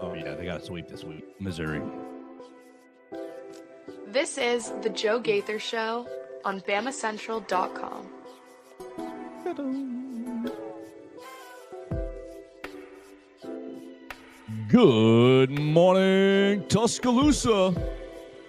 Oh, yeah, they got a sweep this week. Missouri. This is The Joe Gaither Show on BamaCentral.com. Good morning, Tuscaloosa.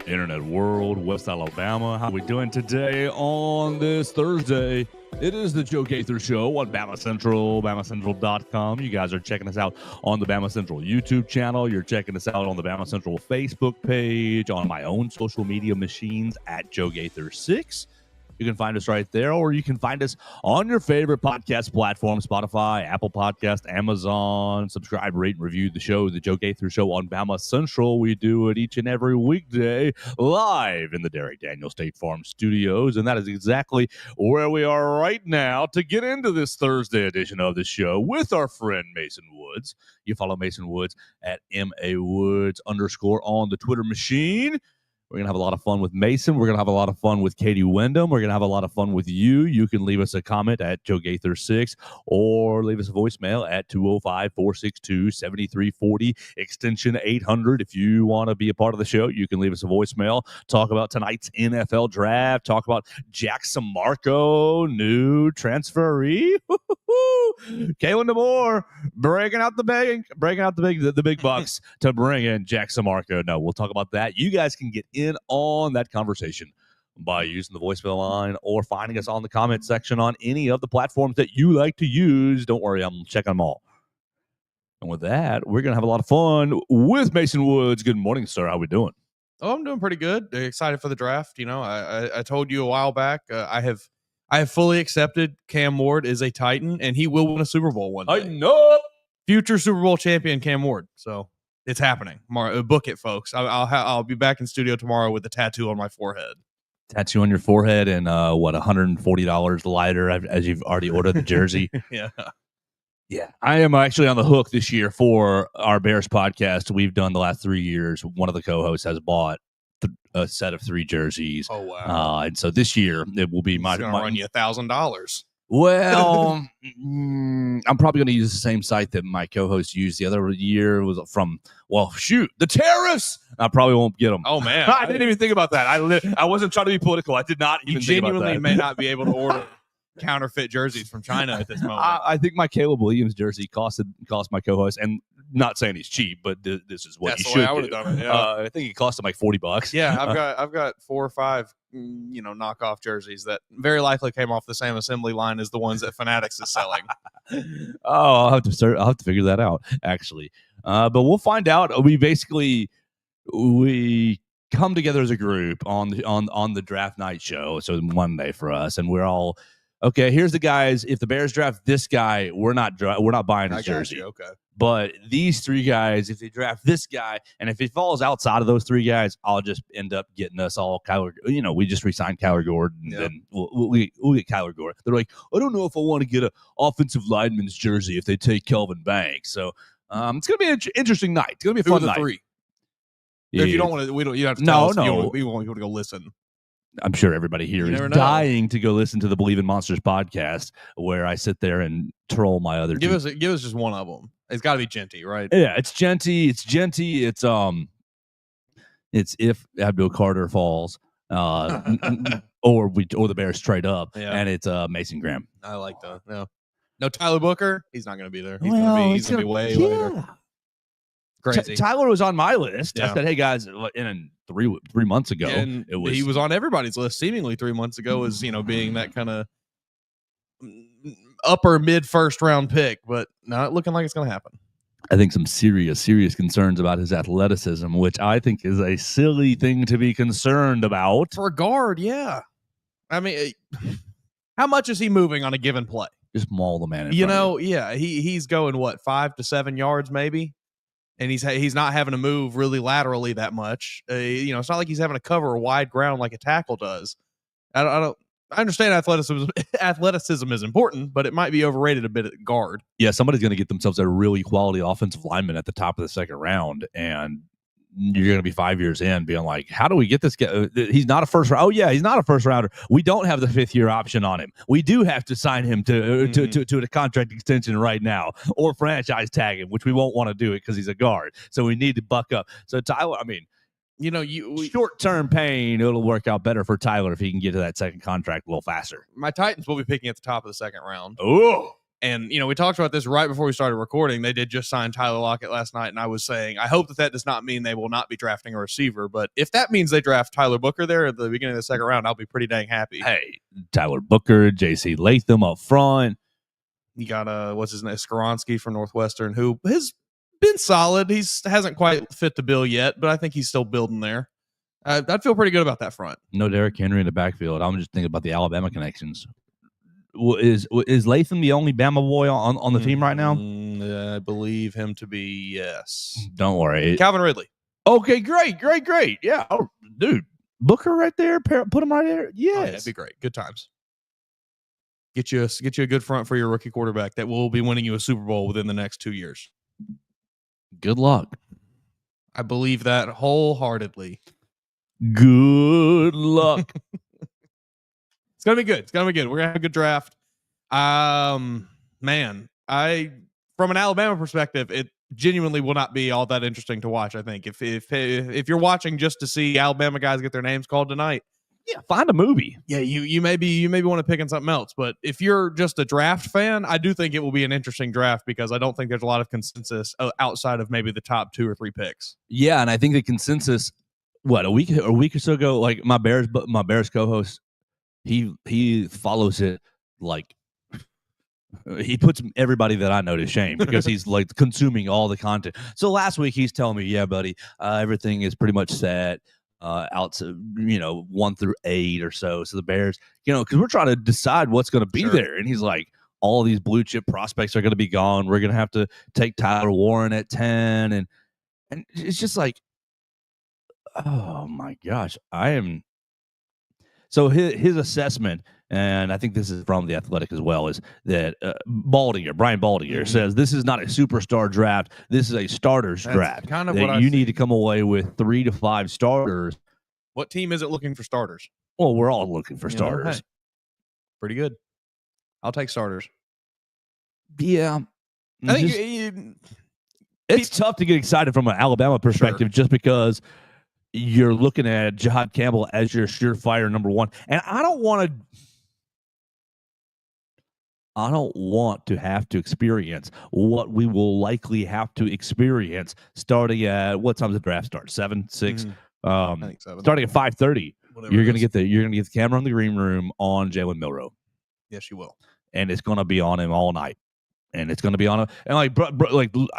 Internet world, West Alabama. How we doing today on this Thursday? It is the Joe Gaither Show on BamaCentral, BamaCentral.com. You guys are checking us out on the BamaCentral YouTube channel. You're checking us out on the BamaCentral Facebook page, on my own social media machines at Joe Gaither 6. You can find us right there, or you can find us on your favorite podcast platform, Spotify, Apple Podcast, Amazon. Subscribe, rate, and review the show, The Joe Gaither Show on BamaCentral. We do it each and every weekday live in the Derek Daniel State Farm Studios, and that is exactly where we are right now to get into this Thursday edition of the show with our friend Mason Woods. You follow Mason Woods at MAWoods_ on the Twitter machine. We're going to have a lot of fun with Mason. We're going to have a lot of fun with Katie Windham. We're going to have a lot of fun with you. You can leave us a comment at Joe Gaither 6 or leave us a voicemail at 205-462-7340, extension 800. If you want to be a part of the show, you can leave us a voicemail. Talk about tonight's NFL draft. Talk about Jack Sammarco, new transferee. Kalen DeMoore breaking out the big bucks to bring in Jack Sammarco. No, we'll talk about that. You guys can get in on that conversation by using the voicemail line or finding us on the comment section on any of the platforms that you like to use. Don't worry, I'm checking them all. And with that, we're going to have a lot of fun with Mason Woods. Good morning, sir. How we doing? Oh, I'm doing pretty good. Excited for the draft. You know, I told you a while back, I have fully accepted Cam Ward is a Titan, and he will win a Super Bowl one day. I know. Future Super Bowl champion Cam Ward. So it's happening. Book it, folks. I'll be back in studio tomorrow with the tattoo on my forehead. Tattoo on your forehead and $140 lighter as you've already ordered the jersey. Yeah. Yeah, I am actually on the hook this year for our Bears podcast. We've done the last 3 years. One of the co-hosts has bought a set of 3 jerseys. Oh, wow. And so this year it will be It's going to run you $1,000. Well, I'm probably going to use the same site that my co-host used the other year. It was from, the tariffs. I probably won't get them. Oh, man. I didn't even think about that. I wasn't trying to be political. I did not even think about that. You genuinely may not be able to order counterfeit jerseys from China at this moment. I think my Caleb Williams jersey cost my co-host, and not saying he's cheap, but this is what he should do. I would have done it. Yeah. I think it cost him like $40. Yeah, I've got 4 or 5, knockoff jerseys that very likely came off the same assembly line as the ones that Fanatics is selling. I'll have to figure that out actually. But we'll find out. We come together as a group on the draft night show. So Monday for us, and we're all. Okay, here's the guys. If the Bears draft this guy, we're not buying his jersey. Okay. But these 3 guys, if they draft this guy, and if it falls outside of those 3 guys, I'll just end up getting us all Kyler. We just re-signed Kyler Gordon, and then we'll get Kyler Gordon. They're like, I don't know if I want to get an offensive lineman's jersey if they take Kelvin Banks. So it's gonna be an interesting night. It's gonna be a fun night. 3? Yeah. If you don't want to, you have to tell us. No. We want people to go listen. I'm sure everybody here is dying to go listen to the Believe in Monsters podcast, where I sit there and troll my other. Give us just one of them. It's got to be Genty, right? Yeah, it's Genty. It's if Abdul Carter falls, or the Bears trade up, and it's Mason Graham. I like that. No Tyler Booker. He's not going to be there. He's going to be way later. Crazy. Tyler was on my list. I said, "Hey guys," in 3 months ago, and he was on everybody's list. Seemingly 3 months ago, as being that kind of upper mid first round pick, but not looking like it's going to happen. I think some serious concerns about his athleticism, which I think is a silly thing to be concerned about for a guard. Yeah, I mean, how much is he moving on a given play? Just maul the man. He's going 5 to 7 yards maybe. And he's not having to move really laterally that much. It's not like he's having to cover a wide ground like a tackle does. I understand athleticism is important, but it might be overrated a bit at guard. Yeah, somebody's going to get themselves a really quality offensive lineman at the top of the second round, and you're going to be 5 years in being like, how do we get this guy? He's not a first round. Oh yeah, he's not a first rounder. We don't have the 5th year option on him. We do have to sign him to a contract extension right now, or franchise tag him, which we won't want to do it because he's a guard. So we need to buck up. So Tyler, I mean, short-term pain, it'll work out better for Tyler if he can get to that second contract a little faster. My Titans will be picking at the top of the second round. Oh. And, we talked about this right before we started recording. They did just sign Tyler Lockett last night, and I was saying, I hope that does not mean they will not be drafting a receiver. But if that means they draft Tyler Booker there at the beginning of the second round, I'll be pretty dang happy. Hey, Tyler Booker, J.C. Latham up front. You got, what's his name, Skoronski from Northwestern, who has been solid. He hasn't quite fit the bill yet, but I think he's still building there. I'd feel pretty good about that front. No Derrick Henry in the backfield. I'm just thinking about the Alabama connections. Is Latham the only Bama boy on the team right now? I believe him to be, yes. Don't worry. Calvin Ridley. Okay, great. Yeah. Oh, dude, Booker right there. Put him right there. Yes. Oh, yeah, that'd be great. Good times. Get you a good front for your rookie quarterback that will be winning you a Super Bowl within the next 2 years. Good luck. I believe that wholeheartedly. Good luck. It's gonna be good. We're gonna have a good draft. Man, from an Alabama perspective, it genuinely will not be all that interesting to watch. I think if you're watching just to see Alabama guys get their names called tonight, yeah, find a movie. Yeah, you maybe want to pick on something else. But if you're just a draft fan, I do think it will be an interesting draft because I don't think there's a lot of consensus outside of maybe the top 2 or 3 picks. Yeah, and I think the consensus, a week or so ago, like my Bears co-host. He follows it like he puts everybody that I know to shame because he's like consuming all the content. So last week he's telling me, yeah, buddy, everything is pretty much set out to 1 through 8 or so. So the Bears, because we're trying to decide what's going to be there, and he's like, all these blue chip prospects are going to be gone. We're going to have to take Tyler Warren at 10, and it's just like, oh my gosh, I am. So his assessment, and I think this is from The Athletic as well, is that Brian Baldinger says this is not a superstar draft. This is a starters draft. Kind of what you need to come away with 3 to 5 starters. What team is it looking for starters? Well, we're all looking for starters. Hey, pretty good. I'll take starters. Yeah. I think it's tough to get excited from an Alabama perspective just because you're looking at Jihad Campbell as your surefire number 1. And I don't want to have to experience what we will likely have to experience starting at what time does the draft start? 7, 6? I think 7. Starting at 5:30. You're gonna get the camera in the green room on Jalen Milroe. Yes, you will. And it's gonna be on him all night. And it's going to be on and like,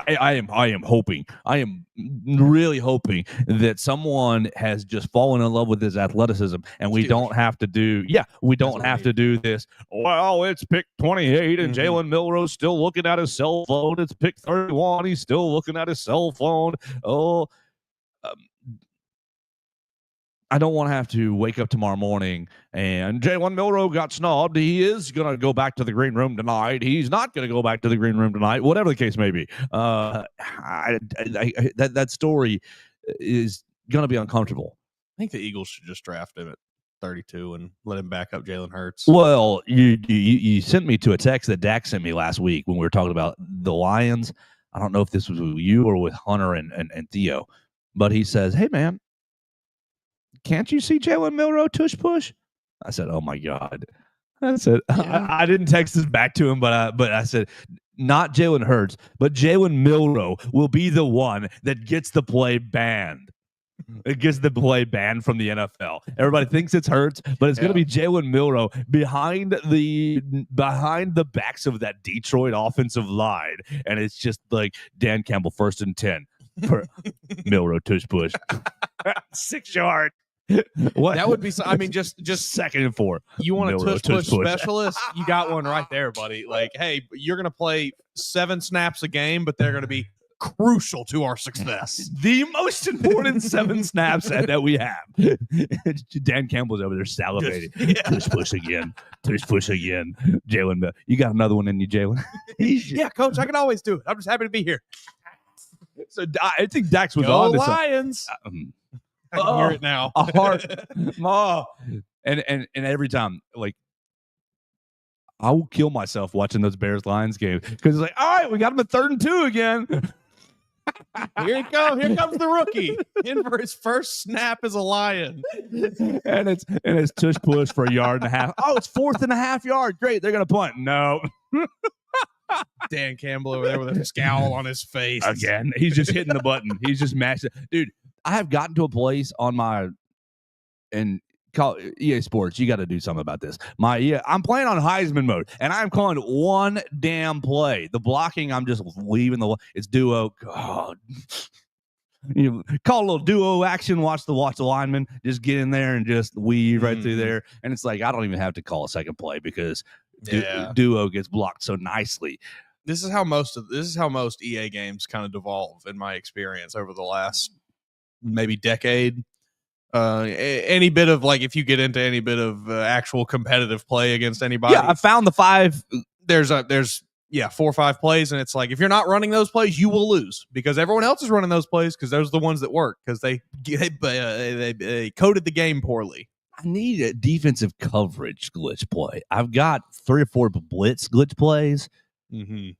I am hoping, I am really hoping that someone has just fallen in love with his athleticism, and we don't have to do, to do this. Well, it's pick 28, and Jalen Milroe's still looking at his cell phone. It's pick 31, he's still looking at his cell phone. I don't want to have to wake up tomorrow morning and Jalen Milroe got snubbed. He is going to go back to the green room tonight. He's not going to go back to the green room tonight, whatever the case may be. That story is going to be uncomfortable. I think the Eagles should just draft him at 32 and let him back up Jalen Hurts. Well, you sent me to a text that Dak sent me last week when we were talking about the Lions. I don't know if this was with you or with Hunter and Theo, but he says, hey, man, can't you see Jalen Milroe tush push? I said, oh my God. I said, I didn't text this back to him, but I said, not Jalen Hurts, but Jalen Milroe will be the one that gets the play banned. It gets the play banned from the NFL. Everybody thinks it's Hurts, but it's going to be Jalen Milroe behind the backs of that Detroit offensive line. And it's just like Dan Campbell, 1st and 10 for Milroe tush push. 6 yards. What? That would be, I mean, just 2nd and 4. You want a tush push specialist? You got one right there, buddy. Like, hey, you're going to play 7 snaps a game, but they're going to be crucial to our success. The most important 7 snaps that we have. Dan Campbell's over there salivating. Tush push again. Tush push again. Jalen, you got another one in you, Jalen? Yeah, coach, I can always do it. I'm just happy to be here. So I think Dax was Go on to Lions. something. I can hear it now. A heart. And every time, like, I will kill myself watching those Bears-Lions games because it's like, all right, we got him at 3rd and 2 again. Here he comes. Here comes the rookie in for his first snap as a Lion. and it's tush push for 1.5 yards. Oh, it's 4.5 yards. Great, they're gonna punt. No. Dan Campbell over there with a scowl on his face. Again, he's just hitting the button. He's just mashing. Dude, I have gotten to a place on my call EA Sports. You got to do something about this. I'm playing on Heisman mode, and I'm calling one damn play. The blocking, I'm just leaving it's duo. God, call a little duo action. Watch the lineman. Just get in there and just weave right through there. And it's like I don't even have to call a second play because duo gets blocked so nicely. This is how most EA games kind of devolve, in my experience, over the last maybe decade. Any bit of if you get into any bit of actual competitive play against anybody, I found the 5. There's 4 or 5 plays, and it's like if you're not running those plays, you will lose because everyone else is running those plays because those are the ones that work because they coded the game poorly. I need a defensive coverage glitch play. I've got 3 or 4 blitz glitch plays. Mm-hmm.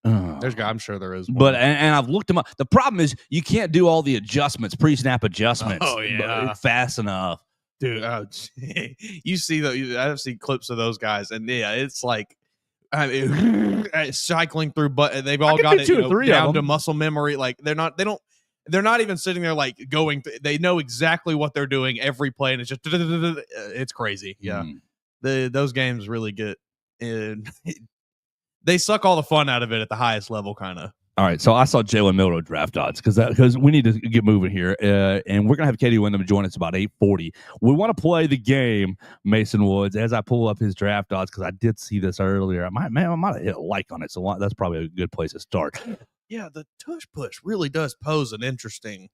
I'm sure there is one. But and I've looked them up. The problem is you can't do all the adjustments, pre-snap adjustments fast enough. Dude, you see I've seen clips of those guys, and it's like cycling through, but they've all got it down to muscle memory. Like they're not even sitting there going. They know exactly what they're doing every play, and it's just it's crazy. Yeah, those games really get. They suck all the fun out of it at the highest level, kind of. All right, so I saw Jalen Milroe draft odds because we need to get moving here, and we're gonna have Katie Windham join us about 8:40. We want to play the game, Mason Woods, as I pull up his draft odds because I did see this earlier. I might have hit a like on it, so that's probably a good place to start. Yeah, the tush push really does pose an interesting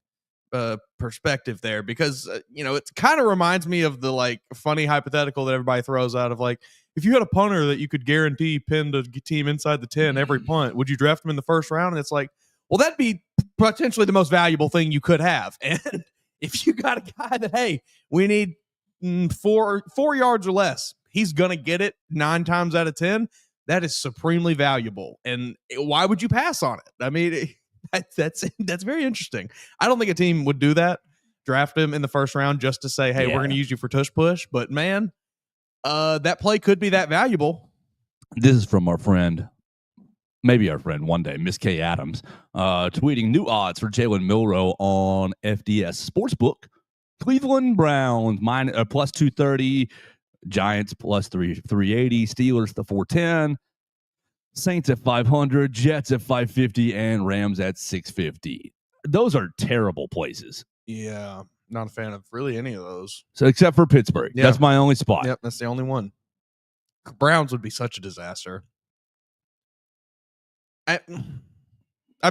perspective there because it kind of reminds me of the funny hypothetical that everybody throws out of if you had a punter that you could guarantee pinned a team inside the 10 every punt, would you draft him in the first round? And it's like, well, that'd be potentially the most valuable thing you could have. And if you got a guy that, hey, we need 4 yards or less, he's gonna get it 9 times out of 10. That is supremely valuable. And why would you pass on it? I mean, that's very interesting. I don't think a team would do that, draft him in the first round just to say, hey, we're going to use you for tush push. But man, that play could be that valuable. This is from our friend, maybe our friend one day, Miss K Adams, tweeting new odds for Jalen Milroe on FDS Sportsbook. Cleveland Browns plus 230, Giants plus 380, Steelers the 410. Saints at 500, Jets at 550, and Rams at 650. Those are terrible places. Yeah, not a fan of really any of those. So except for Pittsburgh. Yeah. That's my only spot. Yep, that's the only one. Browns would be such a disaster. I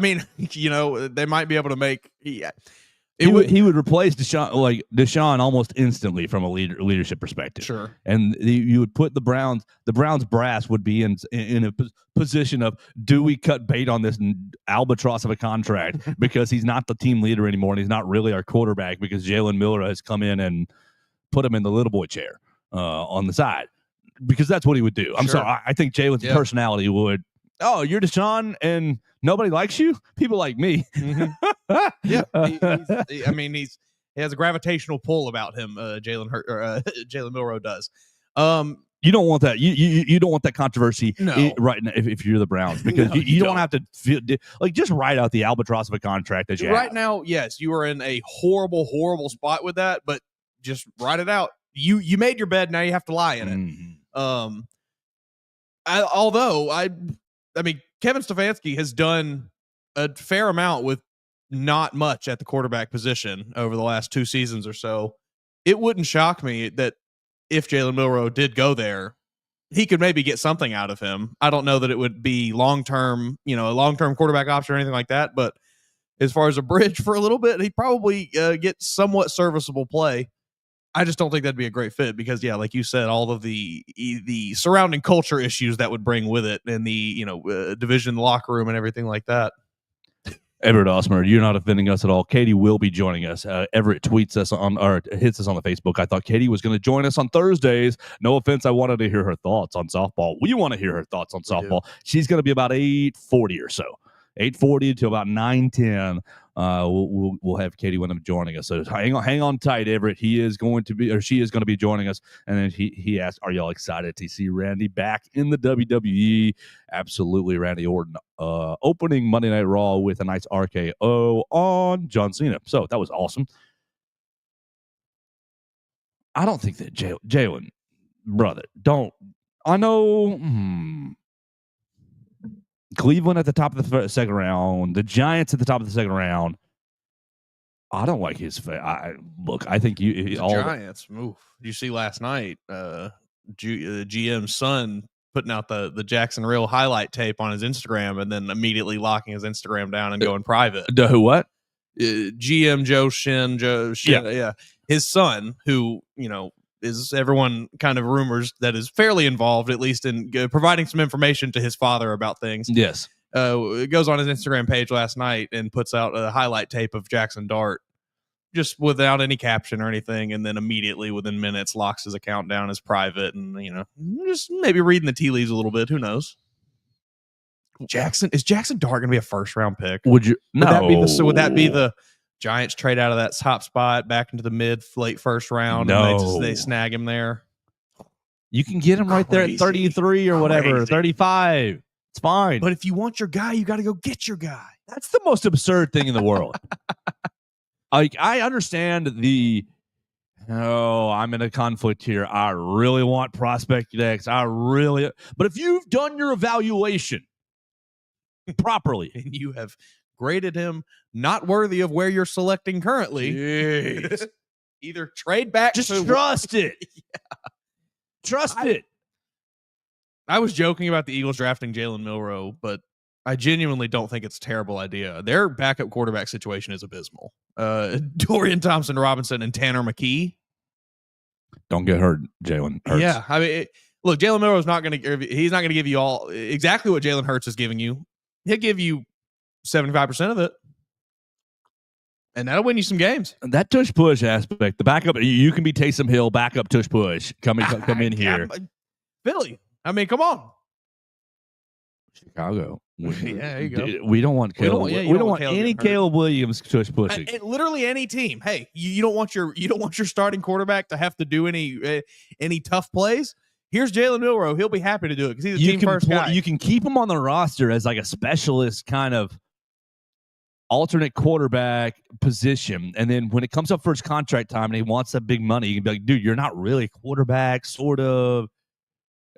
mean, they might be able to make... He would replace Deshaun almost instantly from a leadership perspective. Sure. And you would put the Browns brass would be in a position of, do we cut bait on this albatross of a contract because he's not the team leader anymore and he's not really our quarterback because Jalen Milroe has come in and put him in the little boy chair on the side because that's what he would do. I'm sorry. I think Jalen's personality would, oh, you're Deshaun and nobody likes you? People like me. Mm-hmm. Yeah. He has a gravitational pull about him, Jalen Milroe does. You don't want that. You don't want that controversy right now if you're the Browns because you don't have to feel just write out the albatross of a contract that you right have. Now. Yes, you are in a horrible spot with that, but just write it out. You made your bed. Now you have to lie in it. Mm-hmm. I mean, Kevin Stefanski has done a fair amount with not much at the quarterback position over the last 2 seasons or so. It wouldn't shock me that if Jalen Milroe did go there, he could maybe get something out of him. I don't know that it would be long-term, a long-term quarterback option or anything like that. But as far as a bridge for a little bit, he'd probably get somewhat serviceable play. I just don't think that'd be a great fit because, like you said, all of the surrounding culture issues that would bring with it and the, division in the locker room and everything like that. Everett Osmer, you're not offending us at all. Katie will be joining us. Everett tweets us on, or hits us on the Facebook. I thought Katie was going to join us on Thursdays. No offense, I wanted to hear her thoughts on softball. We want to hear her thoughts on softball. She's going to be about 8:40 or so, 8:40 to about 9:10. We'll have Katie Windham joining us. So hang on tight, Everett. He is going to be, or she is going to be joining us. And then he asked, "Are y'all excited to see Randy back in the WWE?" Absolutely, Randy Orton opening Monday Night Raw with a nice RKO on John Cena. So that was awesome. I don't think that Jalen, brother, don't. I know. Cleveland at the top of the second round, the Giants at the top of the second round. I don't like his face. I think the Giants. You see last night, GM's son putting out the Jackson Real highlight tape on his Instagram and then immediately locking his Instagram down and going private. The who what? GM Joe Shin. Yeah. His son, who, is everyone kind of rumors that is fairly involved, at least in providing some information to his father about things. Yes. It goes on his Instagram page last night and puts out a highlight tape of Jackson Dart just without any caption or anything. And then immediately within minutes locks his account down as private and, just maybe reading the tea leaves a little bit. Who knows? Is Jackson Dart going to be a first round pick? Would that be the Giants trade out of that top spot back into the late first round? No. And they snag him there. You can get him right there at 33 or whatever, 35. It's fine. But if you want your guy, you got to go get your guy. That's the most absurd thing in the world. I understand I'm in a conflict here. I really want prospect X. But if you've done your evaluation properly and you have graded him not worthy of where you're selecting currently, either trade back. Just trust it. Yeah. Trust it. I was joking about the Eagles drafting Jalen Milroe, but I genuinely don't think it's a terrible idea. Their backup quarterback situation is abysmal. Dorian Thompson-Robinson and Tanner McKee. Don't get hurt, Jalen Hurts. Yeah, I mean, look, Jalen Milroe is not going to. He's not going to give you all exactly what Jalen Hurts is giving you. He'll give you 75% of it, and that'll win you some games. That tush push aspect, the backup, you can be Taysom Hill, backup tush push. Come in here, Philly. I mean, come on. Chicago. Yeah, there you go. We don't want Caleb. We don't want any Caleb Williams tush pushing. Literally any team. Hey, you don't want your starting quarterback to have to do any tough plays. Here's Jalen Milroe. He'll be happy to do it because he's a team first guy. You can keep him on the roster as like a specialist kind of alternate quarterback position, and then when it comes up for his contract time and he wants that big money, you can be like, dude, you're not really a quarterback, sort of.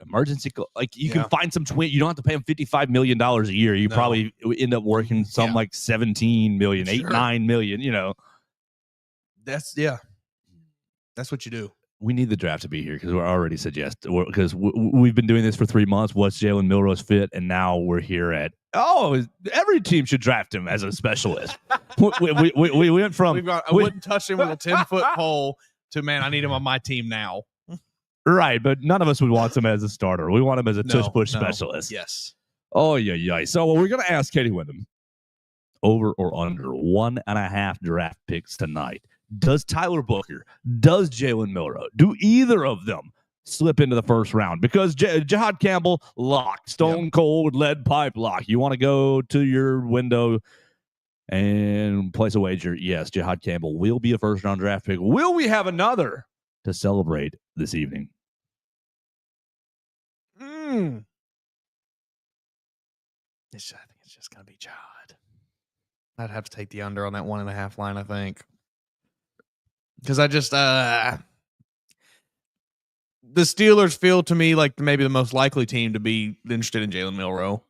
Emergency, like you can find some twin. You don't have to pay him $55 million a year. You probably end up working some like 17 million, sure. 8-9 million. That's what you do. We need the draft to be here because we're already said yes. Because we've been doing this for 3 months. What's Jalen Milroe's fit? And now we're here at every team should draft him as a specialist. we went from I wouldn't touch him with a 10-foot pole to man. I need him on my team now. Right, but none of us would want him as a starter. We want him as a tush-push specialist. Yes. Oh, yeah. So we're going to ask Katie Windham, over or under 1.5 draft picks tonight. Does Tyler Booker, does Jalen Milroe, do either of them slip into the first round? Because Jihad Campbell, lock, stone cold lead pipe lock. You want to go to your window and place a wager? Yes, Jihad Campbell will be a first-round draft pick. Will we have another to celebrate this evening? I think it's just going to be Jihad. I'd have to take the under on that 1.5 line, I think. Because I just, the Steelers feel to me like maybe the most likely team to be interested in Jalen Milroe.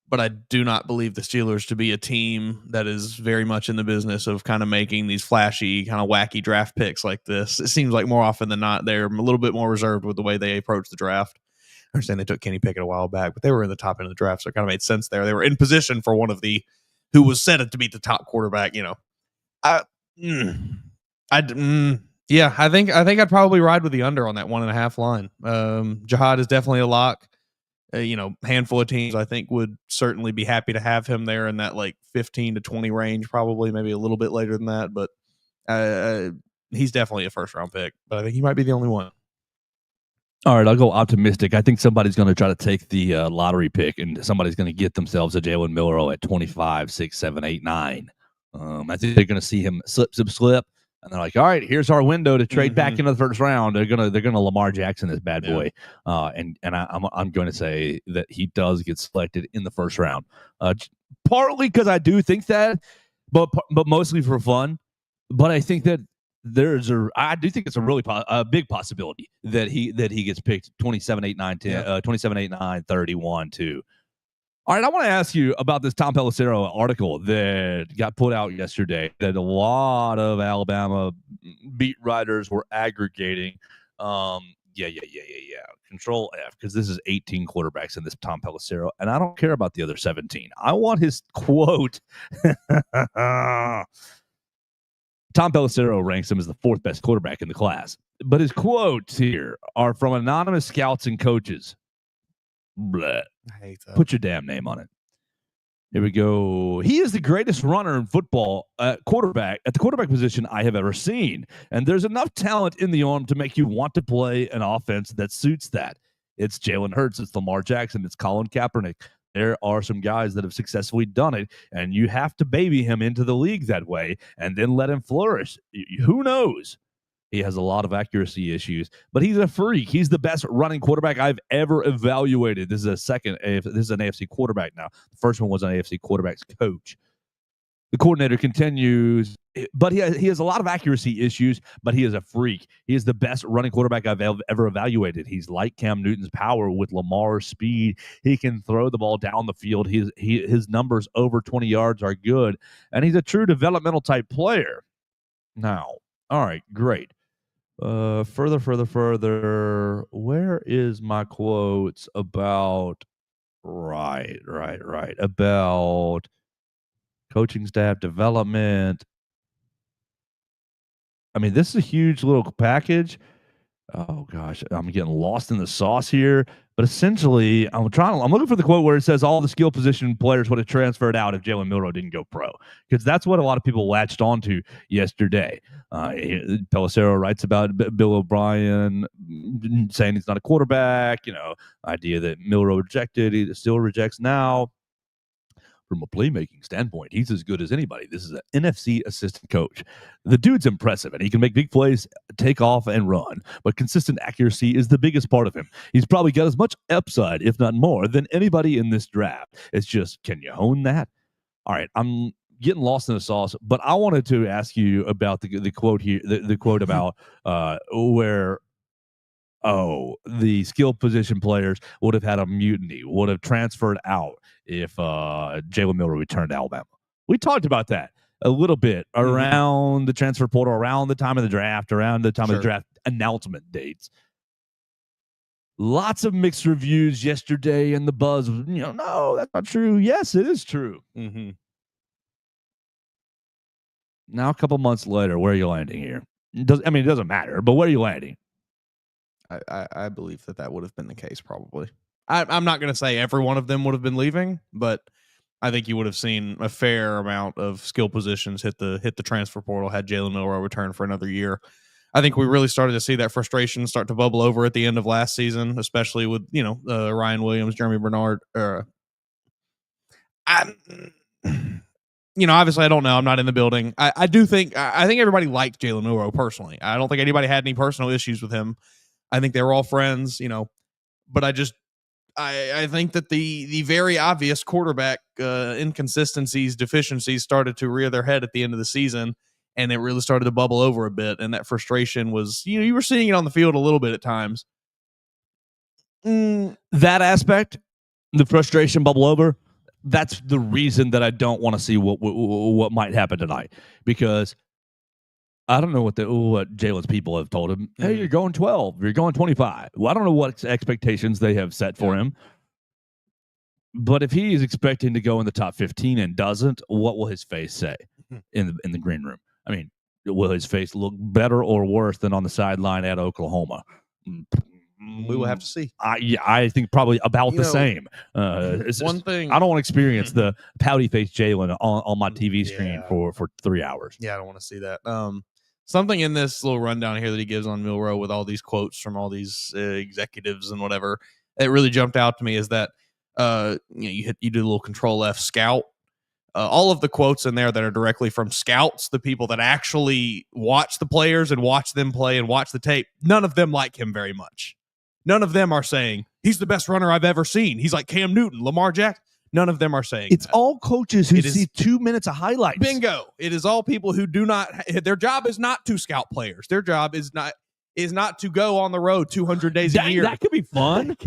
But I do not believe the Steelers to be a team that is very much in the business of kind of making these flashy, kind of wacky draft picks like this. It seems like more often than not, they're a little bit more reserved with the way they approach the draft. I understand they took Kenny Pickett a while back, but they were in the top end of the draft, so it kind of made sense there. They were in position for one of who was set to be the top quarterback. I think I'd probably ride with the under on that 1.5 line. Jihad is definitely a lock. handful of teams I think would certainly be happy to have him there in that like 15 to 20 range, probably maybe a little bit later than that. But he's definitely a first round pick, but I think he might be the only one. All right, I'll go optimistic. I think somebody's going to try to take the lottery pick, and somebody's going to get themselves a Jalen Milroe at 25, 6, 7, 8, 9. I think they're going to see him slip, and they're like, "All right, here's our window to trade back into the first round." They're gonna Lamar Jackson this bad boy, and I'm going to say that he does get selected in the first round, partly because I do think that, but mostly for fun. But I think that I do think it's a really big possibility that he gets picked 27, 8, 9, 10, 27, 8, 9, 31, 2. All right, I want to ask you about this Tom Pelissero article that got put out yesterday that a lot of Alabama beat writers were aggregating. Control F, because this is 18 quarterbacks in this Tom Pelissero, and I don't care about the other 17. I want his quote. Tom Pelissero ranks him as the 4th best quarterback in the class. But his quotes here are from anonymous scouts and coaches. Bleh. I hate that. Put your damn name on it. Here we go. He is the greatest runner in football at the quarterback position I have ever seen. And there's enough talent in the arm to make you want to play an offense that suits that. It's Jalen Hurts. It's Lamar Jackson. It's Colin Kaepernick. There are some guys that have successfully done it, and you have to baby him into the league that way and then let him flourish. Who knows? He has a lot of accuracy issues, but he's a freak. He's the best running quarterback I've ever evaluated. This is an AFC quarterback now. The first one was an AFC quarterback's coach. The coordinator continues, but he has a lot of accuracy issues, but he is a freak. He is the best running quarterback I've ever evaluated. He's like Cam Newton's power with Lamar's speed. He can throw the ball down the field. His numbers over 20 yards are good, and he's a true developmental type player. Now, all right, great. Further. Where is my quotes about? Right. About coaching staff development. I mean, this is a huge little package. Oh gosh, I'm getting lost in the sauce here. But essentially, I'm looking for the quote where it says all the skill position players would have transferred out if Jalen Milroe didn't go pro, because that's what a lot of people latched onto yesterday. Pelissero writes about Bill O'Brien saying he's not a quarterback. Idea that Milroe rejected, he still rejects now. From a playmaking standpoint, he's as good as anybody. This is an NFC assistant coach. The dude's impressive, and he can make big plays, take off, and run. But consistent accuracy is the biggest part of him. He's probably got as much upside, if not more, than anybody in this draft. It's just, can you hone that? All right, I'm getting lost in the sauce, but I wanted to ask you about the quote here, the quote about where the skill position players would have had a mutiny, would have transferred out if Jalen Milroe returned to Alabama. We talked about that a little bit around the transfer portal, around the time of the draft, around the time of the draft announcement dates. Lots of mixed reviews yesterday, and the buzz was, no, that's not true. Yes, it is true. Mm-hmm. Now, a couple months later, where are you landing here? It doesn't matter, but where are you landing? I believe that would have been the case, probably. I'm not going to say every one of them would have been leaving, but I think you would have seen a fair amount of skill positions hit the transfer portal had Jalen Milroe return for another year. I think we really started to see that frustration start to bubble over at the end of last season, especially with Ryan Williams, Jeremy Bernard. Obviously I don't know. I'm not in the building. I think everybody liked Jalen Milroe personally. I don't think anybody had any personal issues with him. I think they were all friends, but I think that the very obvious quarterback inconsistencies, deficiencies started to rear their head at the end of the season, and it really started to bubble over a bit. And that frustration was, you were seeing it on the field a little bit at times. That aspect, the frustration bubble over, that's the reason that I don't want to see what might happen tonight, because I don't know what Jalen's people have told him. Hey, you're going 12. You're going 25. Well, I don't know what expectations they have set for him. But if he is expecting to go in the top 15 and doesn't, what will his face say in the green room? I mean, will his face look better or worse than on the sideline at Oklahoma? We will have to see. I think probably about the same. One thing I don't want to experience the pouty face Jalen on my TV screen Yeah. for 3 hours. Yeah, I don't want to see that. Something in this little rundown here that he gives on Milroe with all these quotes from all these executives and whatever, that really jumped out to me is that you do a little Control F scout. All of the quotes in there that are directly from scouts, the people that actually watch the players and watch them play and watch the tape, none of them like him very much. None of them are saying, he's the best runner I've ever seen. He's like Cam Newton, Lamar Jackson. None of them are saying it's that. all coaches who see 2 minutes of highlights. Bingo. It is all people who do not, their job is not to scout players. Their job is not to go on the road 200 days a year. That could be fun.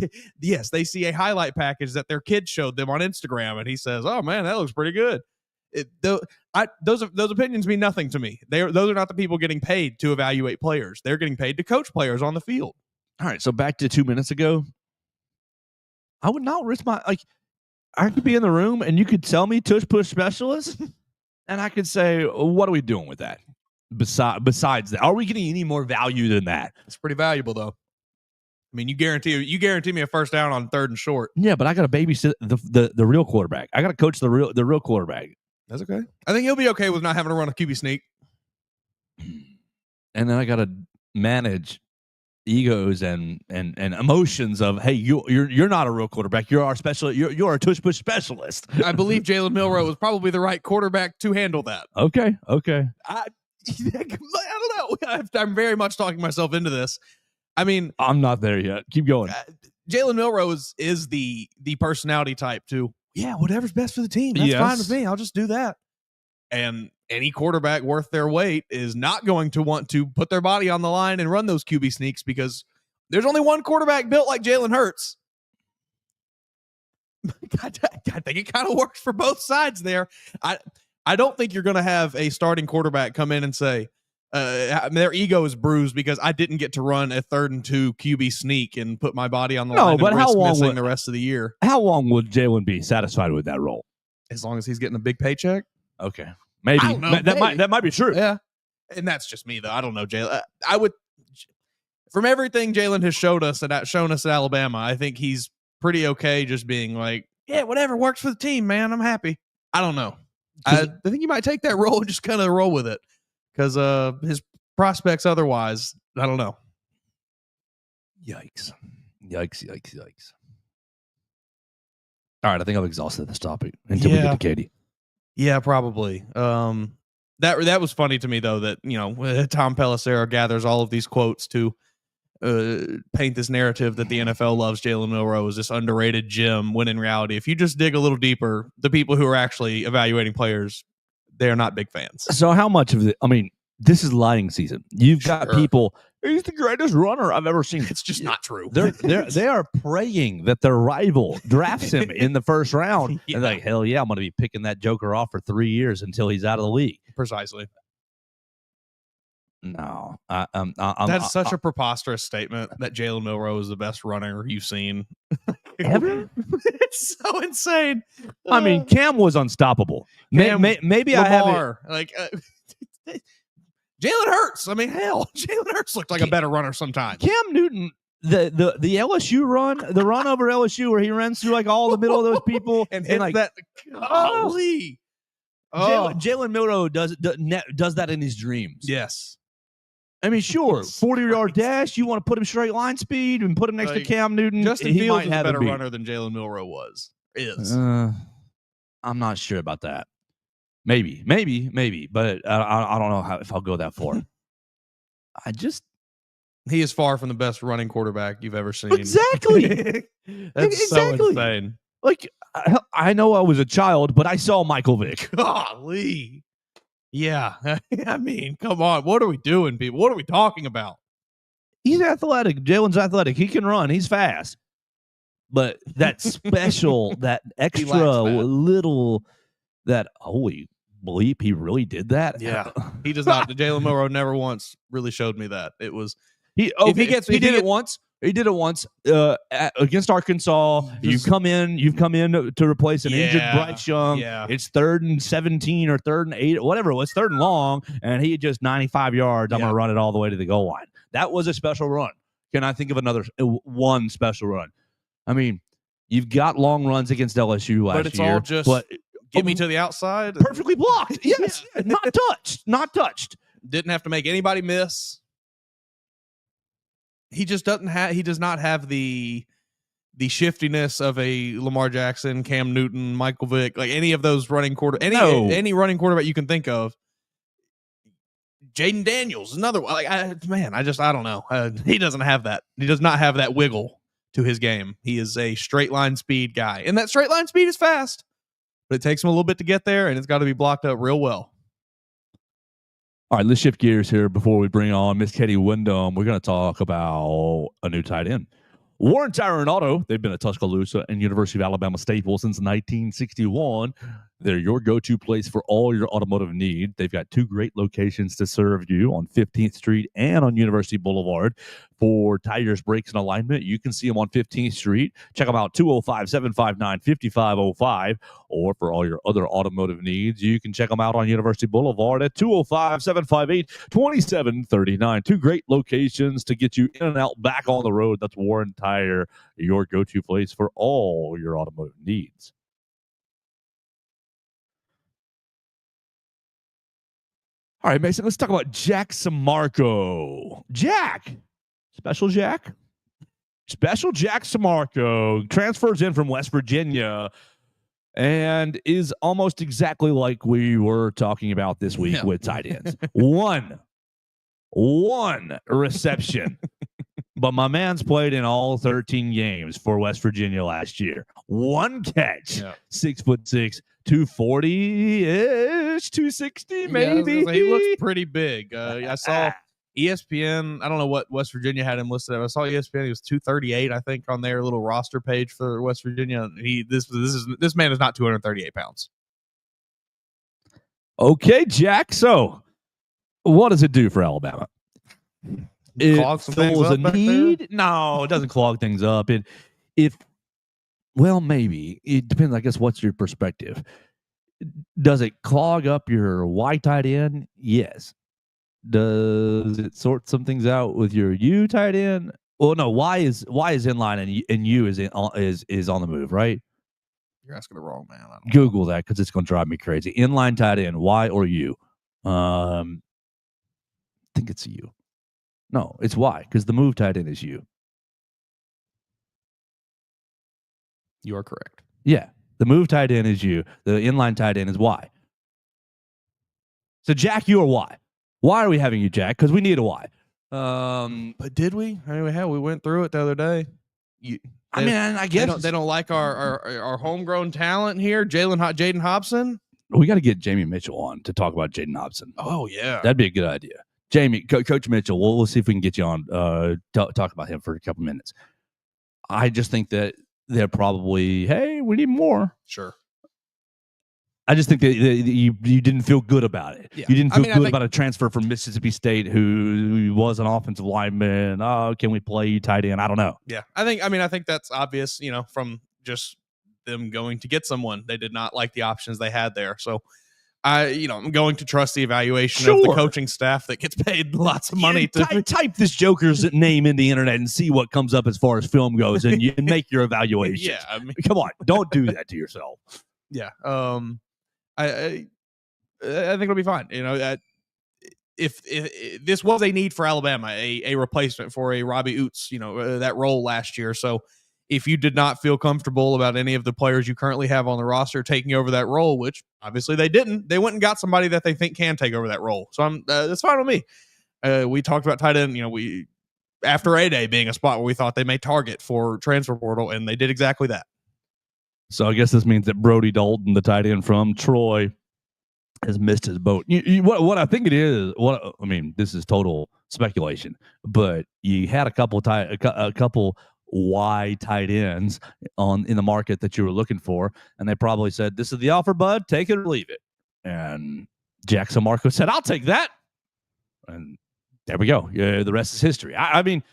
Yes, they see a highlight package that their kid showed them on Instagram, and he says, "Oh man, that looks pretty good." Those opinions mean nothing to me. Those are not the people getting paid to evaluate players. They're getting paid to coach players on the field. All right, so back to 2 minutes ago, I would not risk I could be in the room and you could tell me tush push specialist, and I could say, what are we doing with that? Besides that, are we getting any more value than that? It's pretty valuable, though. I mean, you guarantee me a first down on 3rd and short. Yeah, but I got to babysit the real quarterback. I got to coach the real quarterback. That's okay. I think he'll be okay with not having to run a QB sneak. And then I got to manage egos and emotions of, hey, you're not a real quarterback. You're our you're a tush push specialist. I believe Jalen Milroe was probably the right quarterback to handle that. Okay. I don't know. I'm very much talking myself into this. I mean, I'm not there yet. Keep going. Jalen Milroe is the personality type to, yeah, whatever's best for the team. That's fine with me. I'll just do that. And any quarterback worth their weight is not going to want to put their body on the line and run those QB sneaks because there's only one quarterback built like Jalen Hurts. I think it kind of works for both sides there. I don't think you're going to have a starting quarterback come in and say, their ego is bruised because I didn't get to run a 3rd and 2 QB sneak and put my body on the line and risk missing the rest of the year. How long would Jalen be satisfied with that role? As long as he's getting a big paycheck. Okay. Maybe. That might be true. Yeah. And that's just me, though. I don't know, Jalen. I would, from everything Jalen has shown us at Alabama, I think he's pretty okay just being like, yeah, whatever works for the team, man. I'm happy. I don't know. I think he might take that role and just kind of roll with it. Because his prospects otherwise, I don't know. Yikes. All right, I think I've exhausted this topic until we get to Katie. Yeah, probably. That was funny to me, though, that, Tom Pelissero gathers all of these quotes to paint this narrative that the NFL loves Jalen Milroe as this underrated gem, when in reality, if you just dig a little deeper, the people who are actually evaluating players, they're not big fans. So how much of it? I mean, this is lying season. You've got people, he's the greatest runner I've ever seen. It's just not true. They are praying that their rival drafts him in the first round. Yeah. And like, hell yeah, I'm going to be picking that joker off for 3 years until he's out of the league. Precisely. No. That's such a preposterous statement that Jalen Milroe is the best runner you've seen. Ever? It's so insane. I mean, Cam was unstoppable. Maybe Lamar, I have it. Jalen Hurts. I mean, hell, Jalen Hurts looked like a better runner sometimes. Cam Newton, the LSU run, the run over LSU where he runs through like all the middle of those people and like that. Golly. Jalen Milroe does that in his dreams. Yes. I mean, sure, 40-yard dash. You want to put him straight line speed and put him next to Cam Newton. Justin Fields is a better runner than Jalen Milroe is. I'm not sure about that. Maybe, but I don't know if I'll go that far. He is far from the best running quarterback you've ever seen. Exactly. That's so insane. Like, I know I was a child, but I saw Michael Vick. Golly. Yeah. I mean, come on. What are we doing, people? What are we talking about? He's athletic. Jalen's athletic. He can run. He's fast. But that special, that extra little, that holy bleep, he really did that? Yeah. He does not. Jalen Milroe never once really showed me that. It was. He did it once. He did it once against Arkansas. You've come in to replace an injured Bryce Young. Yeah. It's 3rd and 17 or 3rd and 8, whatever it was, 3rd and long, and he just 95 yards. I'm going to run it all the way to the goal line. That was a special run. Can I think of another one special run? I mean, you've got long runs against LSU last year. But it's all just get me to the outside. Perfectly blocked. Yes. Not touched. Not touched. Didn't have to make anybody miss. He just doesn't have. He does not have the shiftiness of a Lamar Jackson, Cam Newton, Michael Vick, like any of those running any running quarterback you can think of. Jaden Daniels, another one. Like, I don't know. He doesn't have that. He does not have that wiggle to his game. He is a straight line speed guy, and that straight line speed is fast, but it takes him a little bit to get there, and it's got to be blocked up real well. All right, let's shift gears here before we bring on Miss Katie Windham. We're going to talk about a new tight end. Warren Tire and Auto, they've been a Tuscaloosa and University of Alabama staple since 1961. They're your go-to place for all your automotive need. They've got 2 great locations to serve you on 15th Street and on University Boulevard. For tires, brakes, and alignment, you can see them on 15th Street. Check them out, 205-759-5505. Or for all your other automotive needs, you can check them out on University Boulevard at 205-758-2739. 2 great locations to get you in and out back on the road. That's Warren Tire, your go-to place for all your automotive needs. All right, Mason, let's talk about Jack Sammarco. Special Jack Sammarco transfers in from West Virginia and is almost exactly like we were talking about this week with tight ends. One reception. But my man's played in all 13 games for West Virginia last year. 1 catch, 6'6", 240-ish, 260 maybe. Yeah, he looks pretty big. I saw ESPN. I don't know what West Virginia had him listed at. I saw ESPN. He was 238, I think, on their little roster page for West Virginia. This man is not 238 pounds. Okay, Jack. So, what does it do for Alabama? It fills a need. No, it doesn't clog things up. Well, maybe it depends. I guess what's your perspective? Does it clog up your Y tight end? Yes. Does it sort some things out with your U tight end? Well, no. Y is in line and U is on the move, right? You're asking the wrong man. Google that because it's going to drive me crazy. Inline tight end, Y or U? I think it's U. No, it's Y because the move tight end is U. You are correct. Yeah, the move tight end is U. The inline tight end is Y. So, Jack, you are Y. Why are we having you, Jack? Because we need a Y. But did we? I mean, we went through it the other day. I guess they don't like our homegrown talent here. Jaden Hobson. We got to get Jamie Mitchell on to talk about Jaden Hobson. Oh yeah, that'd be a good idea. Jamie, Coach Mitchell. We'll see if we can get you on. Talk about him for a couple minutes. I just think that they're probably, hey, we need more. Sure. I just think that you didn't feel good about it. Yeah. You didn't feel good about a transfer from Mississippi State who was an offensive lineman. Oh, can we play you tight end? I don't know. Yeah, I think that's obvious. From just them going to get someone, they did not like the options they had there. So, I'm going to trust the evaluation of the coaching staff that gets paid lots of money to type this joker's name in the internet and see what comes up as far as film goes, and you make your evaluation. Yeah, come on, don't do that to yourself. Yeah. I think it'll be fine. If this was a need for Alabama, a replacement for a Robbie Oots, that role last year. So if you did not feel comfortable about any of the players you currently have on the roster taking over that role, which obviously they didn't, they went and got somebody that they think can take over that role. So that's fine with me. We talked about tight end, after A-Day being a spot where we thought they may target for transfer portal, and they did exactly that. So I guess this means that Brody Dalton, the tight end from Troy, has missed his boat. What I think it is, this is total speculation, but you had a couple Y tight ends in the market that you were looking for, and they probably said, "This is the offer, bud. Take it or leave it." And Jack Sammarco said, "I'll take that." And there we go. Yeah, the rest is history. I mean,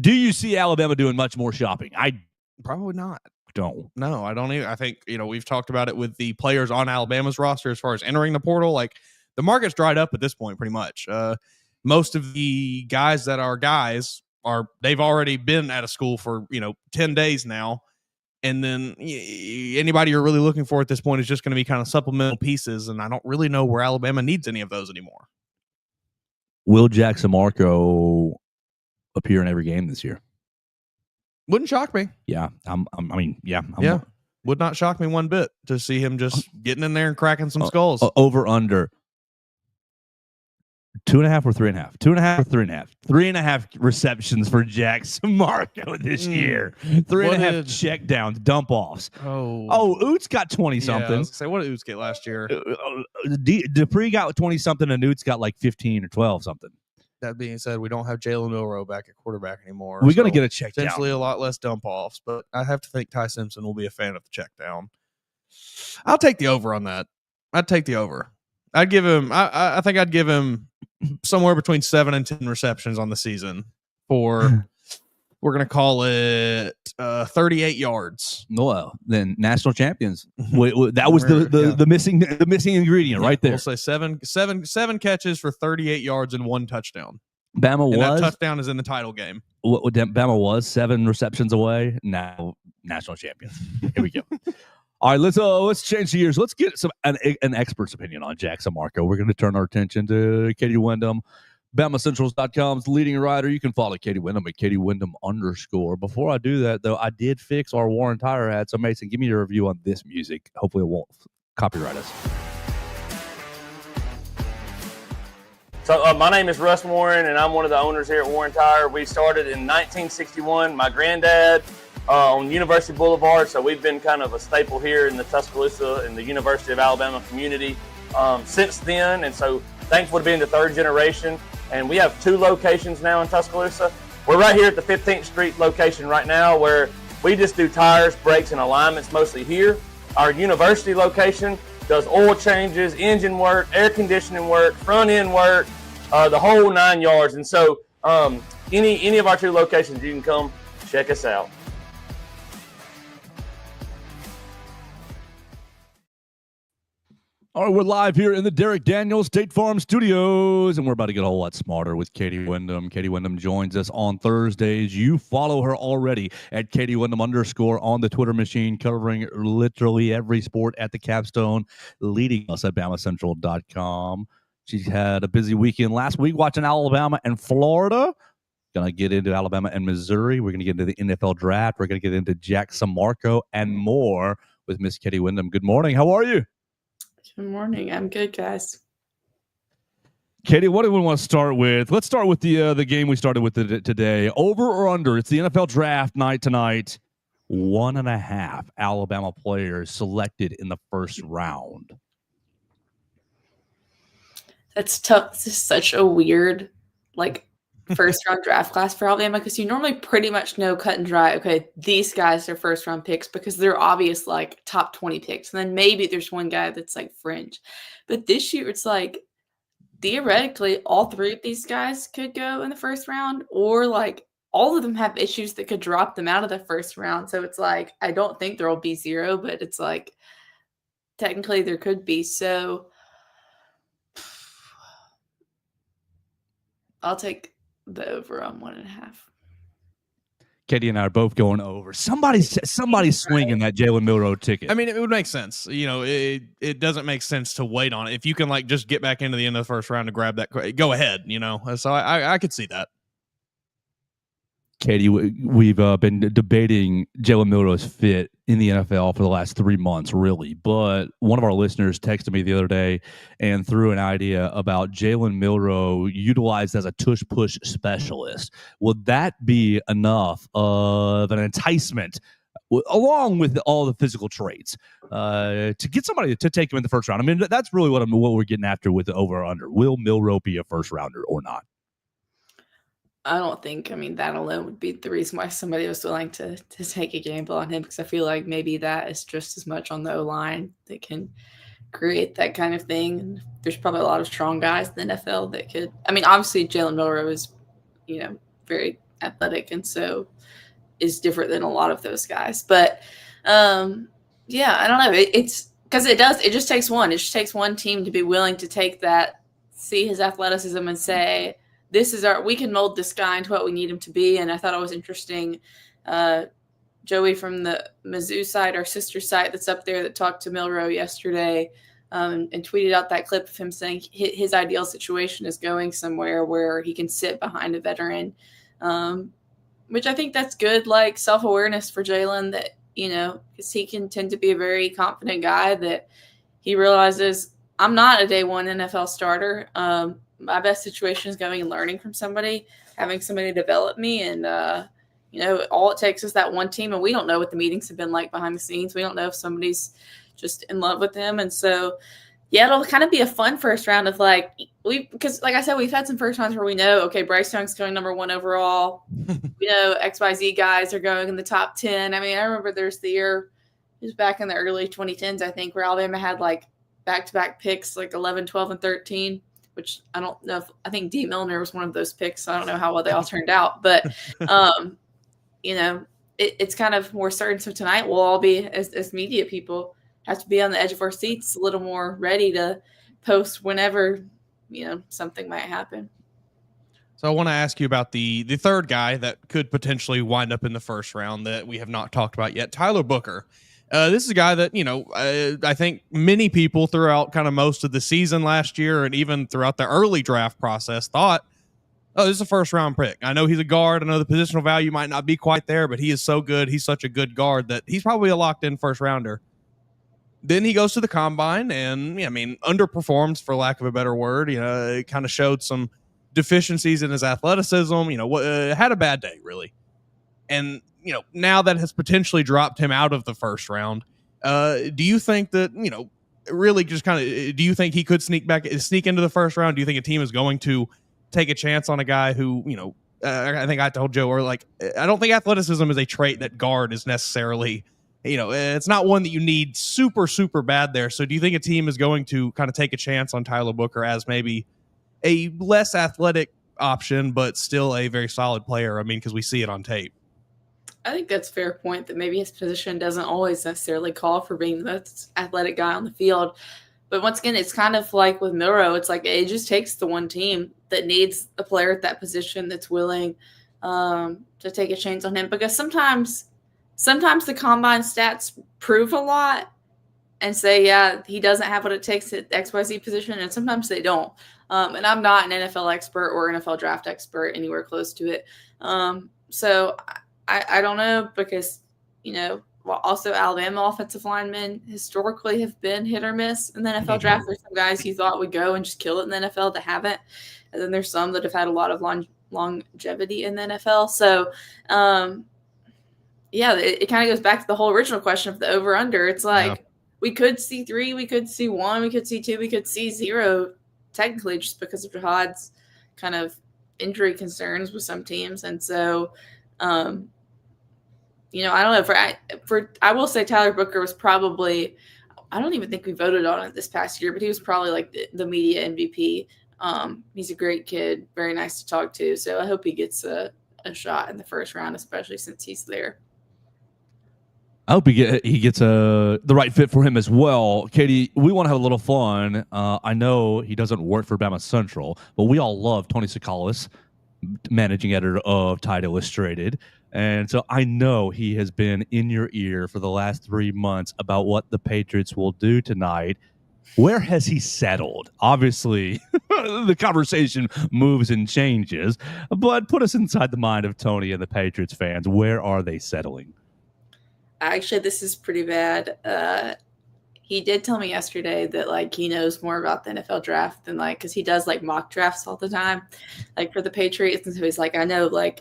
do you see Alabama doing much more shopping? I probably not. Don't. No, I don't either. I think, we've talked about it with the players on Alabama's roster as far as entering the portal. Like, the market's dried up at this point, pretty much. Most of the guys that are guys they've already been out of school for 10 days now. And then anybody you're really looking for at this point is just going to be kind of supplemental pieces. And I don't really know where Alabama needs any of those anymore. Will Jack Sammarco appear in every game this year? Wouldn't shock me. Yeah. Would not shock me one bit to see him just getting in there and cracking some skulls. Over under 2.5 or 3.5? 2.5 or 3.5? 3.5 receptions for Jack Sammarco this year. 3.5 check downs, dump offs. Oots got 20 something. I was gonna say, what did Oots get last year? Dupree got 20 something, and Oots got like 15 or 12 something. That being said, we don't have Jalen Milroe back at quarterback anymore. We're gonna get a check down. Potentially a lot less dump offs, but I have to think Ty Simpson will be a fan of the check down. I'll take the over on that. I'd take the over. I'd give him. I think I'd give him somewhere between 7 and 10 receptions on the season for, we're going to call it 38 yards. Well, then national champions. That was the missing ingredient right there. We'll say seven catches for 38 yards and 1 touchdown. That touchdown is in the title game. Bama was 7 receptions away. Now national champions. Here we go. All right, let's change gears. Let's get an expert's opinion on Jack Sammarco. We're going to turn our attention to Katie Windham, BamaCentrals.com's leading writer. You can follow Katie Windham at Katie Windham _. Before I do that, though, I did fix our Warren Tire ad. So, Mason, give me your review on this music. Hopefully, it won't copyright us. So, my name is Russ Warren, and I'm one of the owners here at Warren Tire. We started in 1961. My granddad on University Boulevard, so we've been kind of a staple here in the Tuscaloosa and the University of Alabama community since then, and so thankful to be in the 3rd generation. And we have 2 locations now in Tuscaloosa. We're right here at the 15th Street location right now, where we just do tires, brakes, and alignments mostly here. Our university location does oil changes, engine work, air conditioning work, front end work, the whole 9 yards. And so any of our 2 locations, you can come check us out. All right, we're live here in the Derek Daniels State Farm Studios, and we're about to get a whole lot smarter with Katie Windham. Katie Windham joins us on Thursdays. You follow her already at Katie Windham _ on the Twitter machine, covering literally every sport at the capstone, leading us at BamaCentral.com. She's had a busy weekend last week watching Alabama and Florida. Going to get into Alabama and Missouri. We're going to get into the NFL draft. We're going to get into Jack Sammarco and more with Miss Katie Windham. Good morning. How are you? Good morning. I'm good, guys. Katie, what do we want to start with? Let's start with the game we started with today. Over or under? It's the NFL draft night tonight. 1.5 Alabama players selected in the first round. That's tough. This is such a weird, first round draft class for Alabama, because you normally pretty much know cut and dry, okay, these guys are first round picks because they're obvious top 20 picks. And then maybe there's one guy that's fringe. But this year it's theoretically all 3 of these guys could go in the first round, or all of them have issues that could drop them out of the first round. So it's I don't think there will be 0, but it's technically there could be. So I'll take the over on 1.5. Katie and I are both going over. Somebody's swinging that Jalen Milroe ticket. I mean, it would make sense. It doesn't make sense to wait on it. If you can just get back into the end of the first round to grab that, go ahead. So I could see that. Katie, we've been debating Jalen Milroe's fit in the NFL for the last 3 months, really. But one of our listeners texted me the other day and threw an idea about Jalen Milroe utilized as a tush-push specialist. Would that be enough of an enticement, along with all the physical traits, to get somebody to take him in the first round? I mean, that's really what we're getting after with the over or under. Will Milroe be a first-rounder or not? I don't think, that alone would be the reason why somebody was willing to take a gamble on him, because I feel like maybe that is just as much on the O-line that can create that kind of thing. And there's probably a lot of strong guys in the NFL that could. Obviously Jalen Milroe is, very athletic, and so is different than a lot of those guys. But I don't know. It's because it just takes one. It just takes one team to be willing to take that, see his athleticism, and say, we can mold this guy into what we need him to be. And I thought it was interesting. Joey from the Mizzou site, our sister site that's up there, that talked to Milroe yesterday, and tweeted out that clip of him saying his ideal situation is going somewhere where he can sit behind a veteran, which I think that's good, like self-awareness for Jalen, that, because he can tend to be a very confident guy, that he realizes, I'm not a day one NFL starter. My best situation is going and learning from somebody, having somebody develop me. And, all it takes is that one team. And we don't know what the meetings have been like behind the scenes. We don't know if somebody's just in love with him. And so, yeah, it'll kind of be a fun first round of because like I said, we've had some first rounds where we know, okay, Bryce Young's going number 1 overall. XYZ guys are going in the top 10. I mean, I remember there's the year, it was back in the early 2010s, I think, where Alabama had back-to-back picks, 11, 12, and 13, which I don't know I think D. Milner was one of those picks, so I don't know how well they all turned out. But, it's kind of more certain. So tonight we'll all be, as media people, have to be on the edge of our seats, a little more ready to post whenever, something might happen. So I want to ask you about the third guy that could potentially wind up in the first round that we have not talked about yet, Tyler Booker. This is a guy that, I think many people throughout kind of most of the season last year and even throughout the early draft process thought, oh, this is a first round pick. I know he's a guard. I know the positional value might not be quite there, but he is so good. He's such a good guard that he's probably a locked in first rounder. Then he goes to the combine and, underperforms, for lack of a better word. It kind of showed some deficiencies in his athleticism, had a bad day, really. And, now that has potentially dropped him out of the first round. Do you think that, really just kind of, do you think he could sneak into the first round? Do you think a team is going to take a chance on a guy who, I think I told Joe, I don't think athleticism is a trait that guard is necessarily, it's not one that you need super, super bad there. So do you think a team is going to kind of take a chance on Tyler Booker as maybe a less athletic option, but still a very solid player? I mean, because we see it on tape. I think that's a fair point, that maybe his position doesn't always necessarily call for being the most athletic guy on the field. But once again, it's kind of like with Milroe. It's it just takes the one team that needs a player at that position that's willing to take a chance on him. Because sometimes the combine stats prove a lot and say, yeah, he doesn't have what it takes at XYZ position, and sometimes they don't. And I'm not an NFL expert or NFL draft expert anywhere close to it. So I don't know, because, also Alabama offensive linemen historically have been hit or miss in the NFL draft. There's some guys you thought would go and just kill it in the NFL that haven't. And then there's some that have had a lot of longevity in the NFL. So, it kind of goes back to the whole original question of the over-under. It's we could see 3, we could see 1, we could see 2, we could see 0, technically, just because of Jihad's kind of injury concerns with some teams. And so, I don't know. I will say Tyler Booker was probably, I don't even think we voted on it this past year, but he was probably the media MVP. He's a great kid, very nice to talk to. So I hope he gets a shot in the first round, especially since he's there. I hope he gets the right fit for him as well. Katie, we want to have a little fun. I know he doesn't work for BamaCentral, but we all love Tony Sakalis, managing editor of Tide Illustrated. And so I know he has been in your ear for the last 3 months about what the Patriots will do tonight. Where has he settled? Obviously, the conversation moves and changes, but put us inside the mind of Tony and the Patriots fans. Where are they settling? Actually, this is pretty bad. He did tell me yesterday that he knows more about the NFL draft than because he does mock drafts all the time, for the Patriots. And so he's I know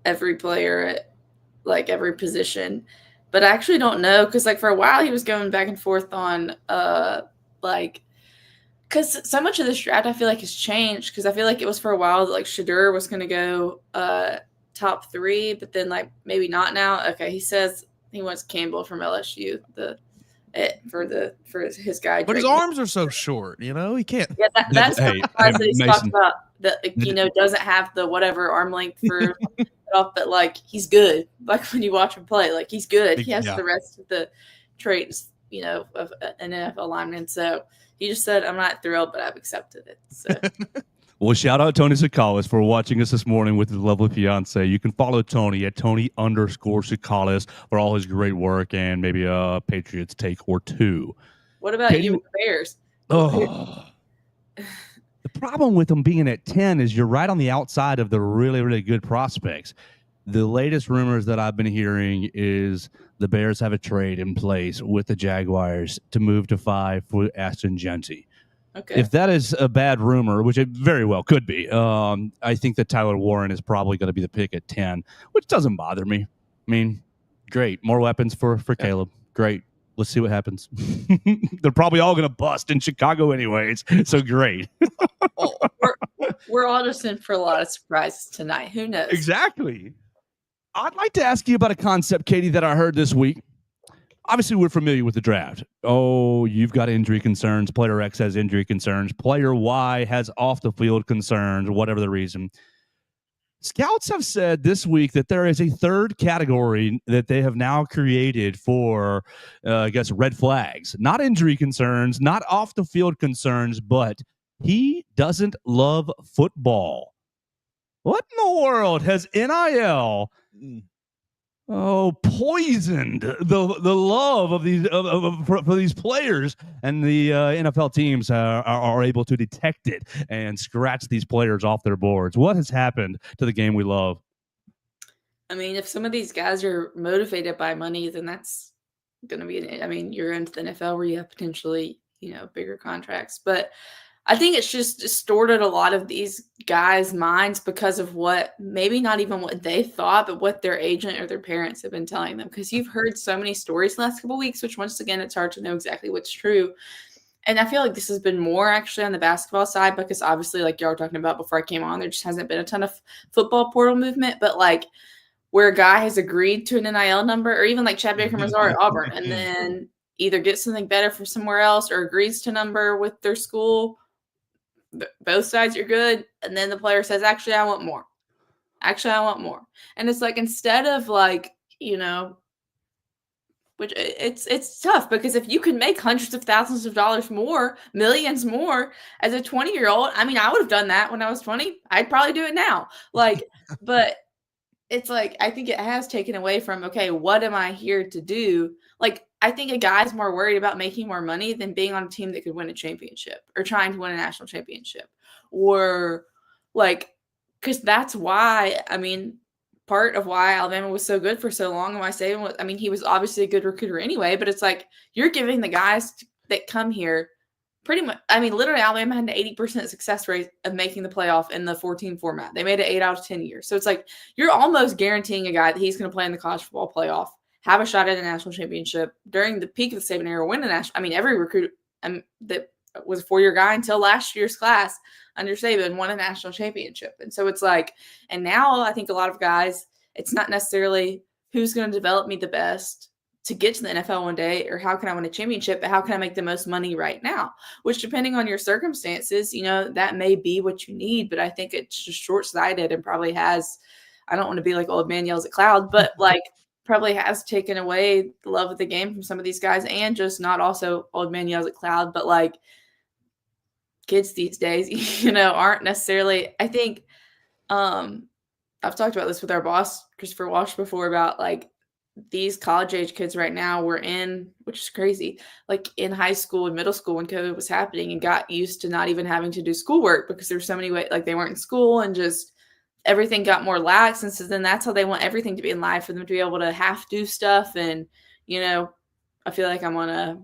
every player at every position, but I actually don't know, because for a while he was going back and forth on because so much of this draft I feel has changed, because I feel it was for a while that Shedeur was going to go top 3, but then maybe not now. Okay, he says he wants Campbell from LSU for his guy. But his arms are so short, he can't. Yeah, that's the guys that he's talked about that doesn't have the whatever arm length for off, but he's good. When you watch him play, he's good. He has the rest of the traits of an NFL lineman. So he just said, "I'm not thrilled, but I've accepted it." So. Well, shout out Tony Sakalis for watching us this morning with his lovely fiance. You can follow Tony at Tony_Sakalis for all his great work and maybe a Patriots take or two. What about you with the Bears? Oh. The problem with them being at 10 is you're right on the outside of the really, really good prospects. The latest rumors that I've been hearing is the Bears have a trade in place with the Jaguars to move to 5 for Ashton Genty. Okay. If that is a bad rumor, which it very well could be, I think that Tyler Warren is probably going to be the pick at 10, which doesn't bother me. I mean, great. More weapons for Caleb. Great. Let's see what happens. They're probably all going to bust in Chicago anyways, so great. we're all just in for a lot of surprises tonight. Who knows? Exactly. I'd like to ask you about a concept, Katie, that I heard this week. Obviously, we're familiar with the draft. Oh, you've got injury concerns. Player X has injury concerns. Player Y has off-the-field concerns, whatever the reason. Scouts have said this week that there is a third category that they have now created for, I guess, red flags. Not injury concerns, not off-the-field concerns, but he doesn't love football. What in the world has NIL poisoned the love of these for these players, and the NFL teams are able to detect it and scratch these players off their boards? What has happened to the game we love? I mean, if some of these guys are motivated by money, then that's going to be. I mean, you're into the NFL where you have potentially bigger contracts, but I think it's just distorted a lot of these guys' minds because of what, maybe not even what they thought, but what their agent or their parents have been telling them. Because you've heard so many stories the last couple of weeks, which once again, it's hard to know exactly what's true. And I feel like this has been more actually on the basketball side because obviously, like y'all were talking about before I came on, there just hasn't been a ton of football portal movement. But like where a guy has agreed to an NIL number, or even like Chad Baker-Mazar at Auburn, and then either gets something better for somewhere else or agrees to a number with their school. Both sides are good, and then the player says, actually I want more, and it's like, instead of like which it's tough, because if you can make hundreds of thousands of dollars more, millions more as a 20-year-old, I mean, I would have done that when I was 20. I'd probably do it now, like but it's like, I think it has taken away from, okay, what am I here to do? Like, I think a guy's more worried about making more money than being on a team that could win a championship or trying to win a national championship, or like, because that's why, I mean, part of why Alabama was so good for so long. Am I saying, I mean, he was obviously a good recruiter anyway, but it's like, you're giving the guys that come here pretty much, I mean, literally Alabama had an 80% success rate of making the playoff in the 14 format. They made it 8 out of 10 years. So it's like, you're almost guaranteeing a guy that he's going to play in the college football playoff, have a shot at a national championship during the peak of the Saban era, win a national. I mean, every recruit that was a 4-year guy until last year's class under Saban won a national championship. And so it's like, and now I think a lot of guys, it's not necessarily who's going to develop me the best to get to the NFL one day, or how can I win a championship, but how can I make the most money right now? Which, depending on your circumstances, that may be what you need, but I think it's just short-sighted and probably has, I don't want to be like old man yells at cloud, but like probably has taken away the love of the game from some of these guys, and just not also old man yells at cloud, but like kids these days, aren't necessarily, I think, I've talked about this with our boss, Christopher Walsh, before, about like these college age kids right now were in, which is crazy, like in high school and middle school when COVID was happening, and got used to not even having to do schoolwork because there's so many ways, like they weren't in school, and just everything got more lax. And so then that's how they want everything to be in life, for them to be able to have to do stuff. And, I feel like I'm on a,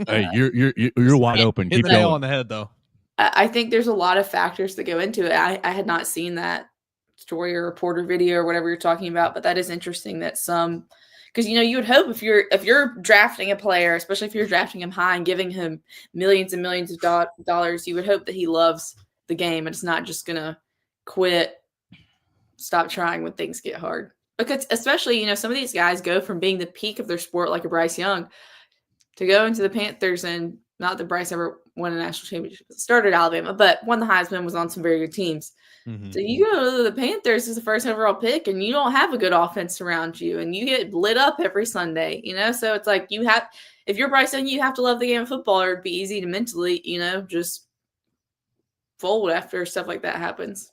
hey, you're wide open. Hit Keep the nail going on the head, though. I think there's a lot of factors that go into it. I had not seen that story or reporter video or whatever you're talking about, but that is interesting that some, because you would hope if you're drafting a player, especially if you're drafting him high and giving him millions and millions of dollars, you would hope that he loves the game and it's not just gonna quit, stop trying when things get hard. Because especially some of these guys go from being the peak of their sport, like a Bryce Young, to go into the Panthers and not that Bryce ever won a national championship at the start at Alabama, but won the Heisman, was on some very good teams. So you go to the Panthers as the first overall pick, and you don't have a good offense around you, and you get lit up every Sunday, So it's like if you're Bryce Young, you have to love the game of football, or it'd be easy to mentally, just fold after stuff like that happens.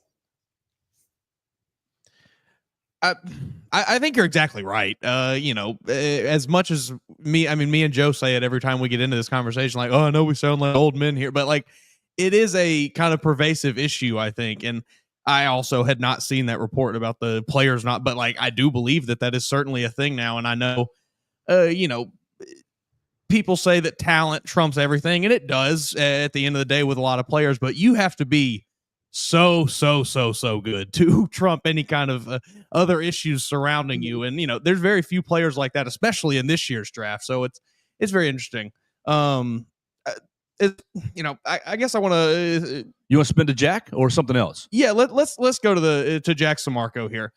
I think you're exactly right. As much as me and Joe say it every time we get into this conversation, like, oh, I know we sound like old men here, but like, it is a kind of pervasive issue, I think. And I also had not seen that report about the players but like, I do believe that is certainly a thing now. And I know, people say that talent trumps everything, and it does at the end of the day with a lot of players, but you have to be so good to trump any kind of other issues surrounding you. And there's very few players like that, especially in this year's draft. So it's very interesting. I guess I want to. You want to spin to Jack or something else? Yeah, let's go to Jack Sammarco here.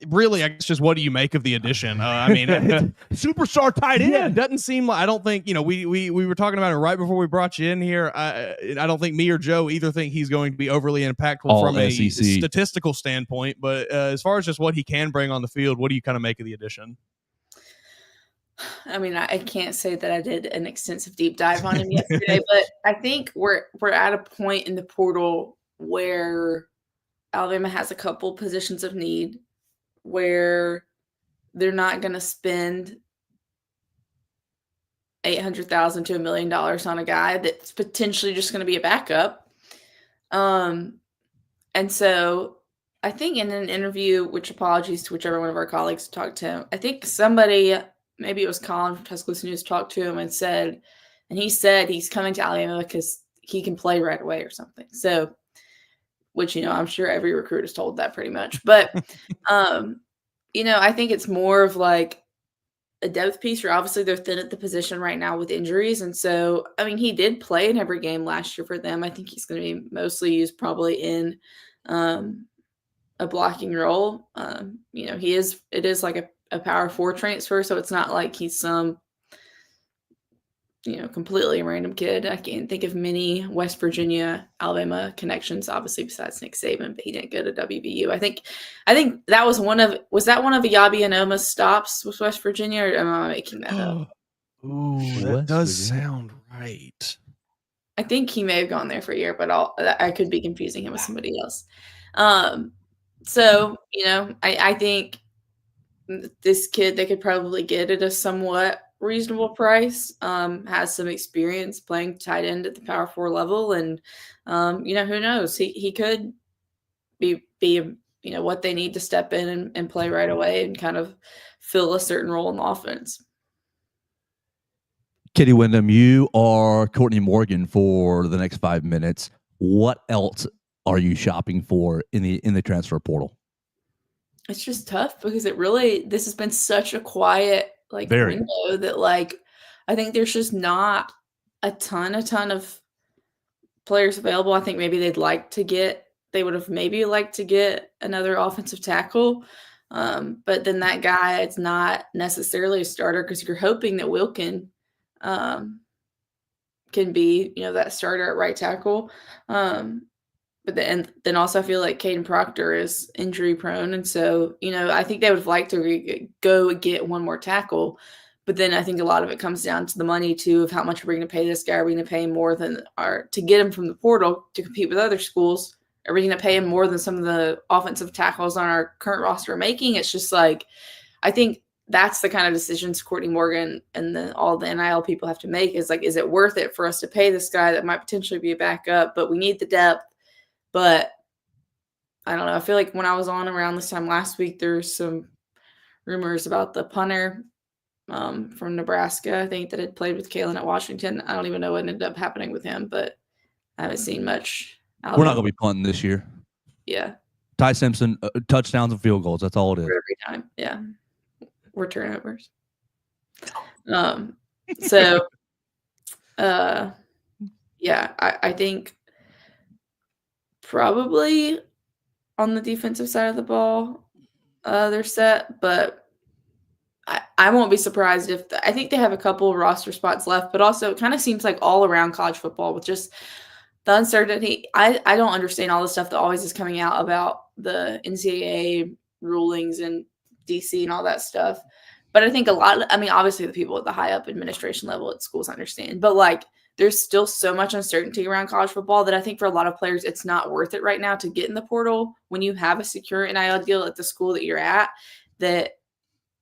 Really, I guess just what do you make of the addition? Superstar tight end. Yeah, it doesn't seem like, I don't think, we were talking about it right before we brought you in here. I don't think me or Joe either think he's going to be overly impactful from a statistical standpoint, but as far as just what he can bring on the field, what do you kind of make of the addition? I mean, I can't say that I did an extensive deep dive on him yesterday, but I think we're at a point in the portal where Alabama has a couple positions of need where they're not going to spend $800,000 to $1 million on a guy that's potentially just going to be a backup. And so I think in an interview, which apologies to whichever one of our colleagues talked to him, I think somebody, maybe it was Colin from Tuscaloosa News, talked to him and he said he's coming to Alabama because he can play right away or something. So, which, I'm sure every recruit is told that pretty much. But, I think it's more of like a depth piece where obviously they're thin at the position right now with injuries. And so, he did play in every game last year for them. I think he's going to be mostly used probably in a blocking role. It is like a power 4 transfer. So it's not like he's some completely random kid. I can't think of many West Virginia, Alabama connections, obviously besides Nick Saban, but he didn't go to WVU. I think that was one of Yabi Anoma's stops with West Virginia, or am I making that up? Ooh, that does sound right. I think he may have gone there for a year, but I could be confusing him with somebody else. So, I think this kid, they could probably get at a somewhat reasonable price, has some experience playing tight end at the power 4 level. And, who knows, he could be what they need to step in and play right away and kind of fill a certain role in the offense. Kitty Windham, you are Courtney Morgan for the next 5 minutes. What else are you shopping for in the transfer portal? It's just tough because this has been such a quiet window that I think there's just not a ton of players available. I think maybe they would have maybe liked to get another offensive tackle. But then that guy, it's not necessarily a starter because you're hoping that Wilkin can be, that starter at right tackle. But then also I feel like Caden Proctor is injury prone. And so, I think they would have liked to go get one more tackle. But then I think a lot of it comes down to the money too, of how much we're going to pay this guy. Are we going to pay him more than to get him from the portal to compete with other schools? Are we going to pay him more than some of the offensive tackles on our current roster are making? It's just I think that's the kind of decisions Courtney Morgan and all the NIL people have to make is it worth it for us to pay this guy that might potentially be a backup, but we need the depth. But I don't know. I feel like when I was on around this time last week, there's some rumors about the punter from Nebraska, I think, that had played with Kalen at Washington. I don't even know what ended up happening with him, but I haven't seen much. We're not going to be punting this year. Yeah. Ty Simpson, touchdowns and field goals. That's all it is. Every time. Yeah. We're turnovers. Yeah, I think probably on the defensive side of the ball, they're set, but I won't be surprised if I think they have a couple roster spots left, but also it kind of seems like all around college football with just the uncertainty. I don't understand all the stuff that always is coming out about the NCAA rulings and DC and all that stuff. But I think obviously the people at the high up administration level at schools understand, but like there's still so much uncertainty around college football that I think for a lot of players, it's not worth it right now to get in the portal when you have a secure NIL deal at the school that you're at. That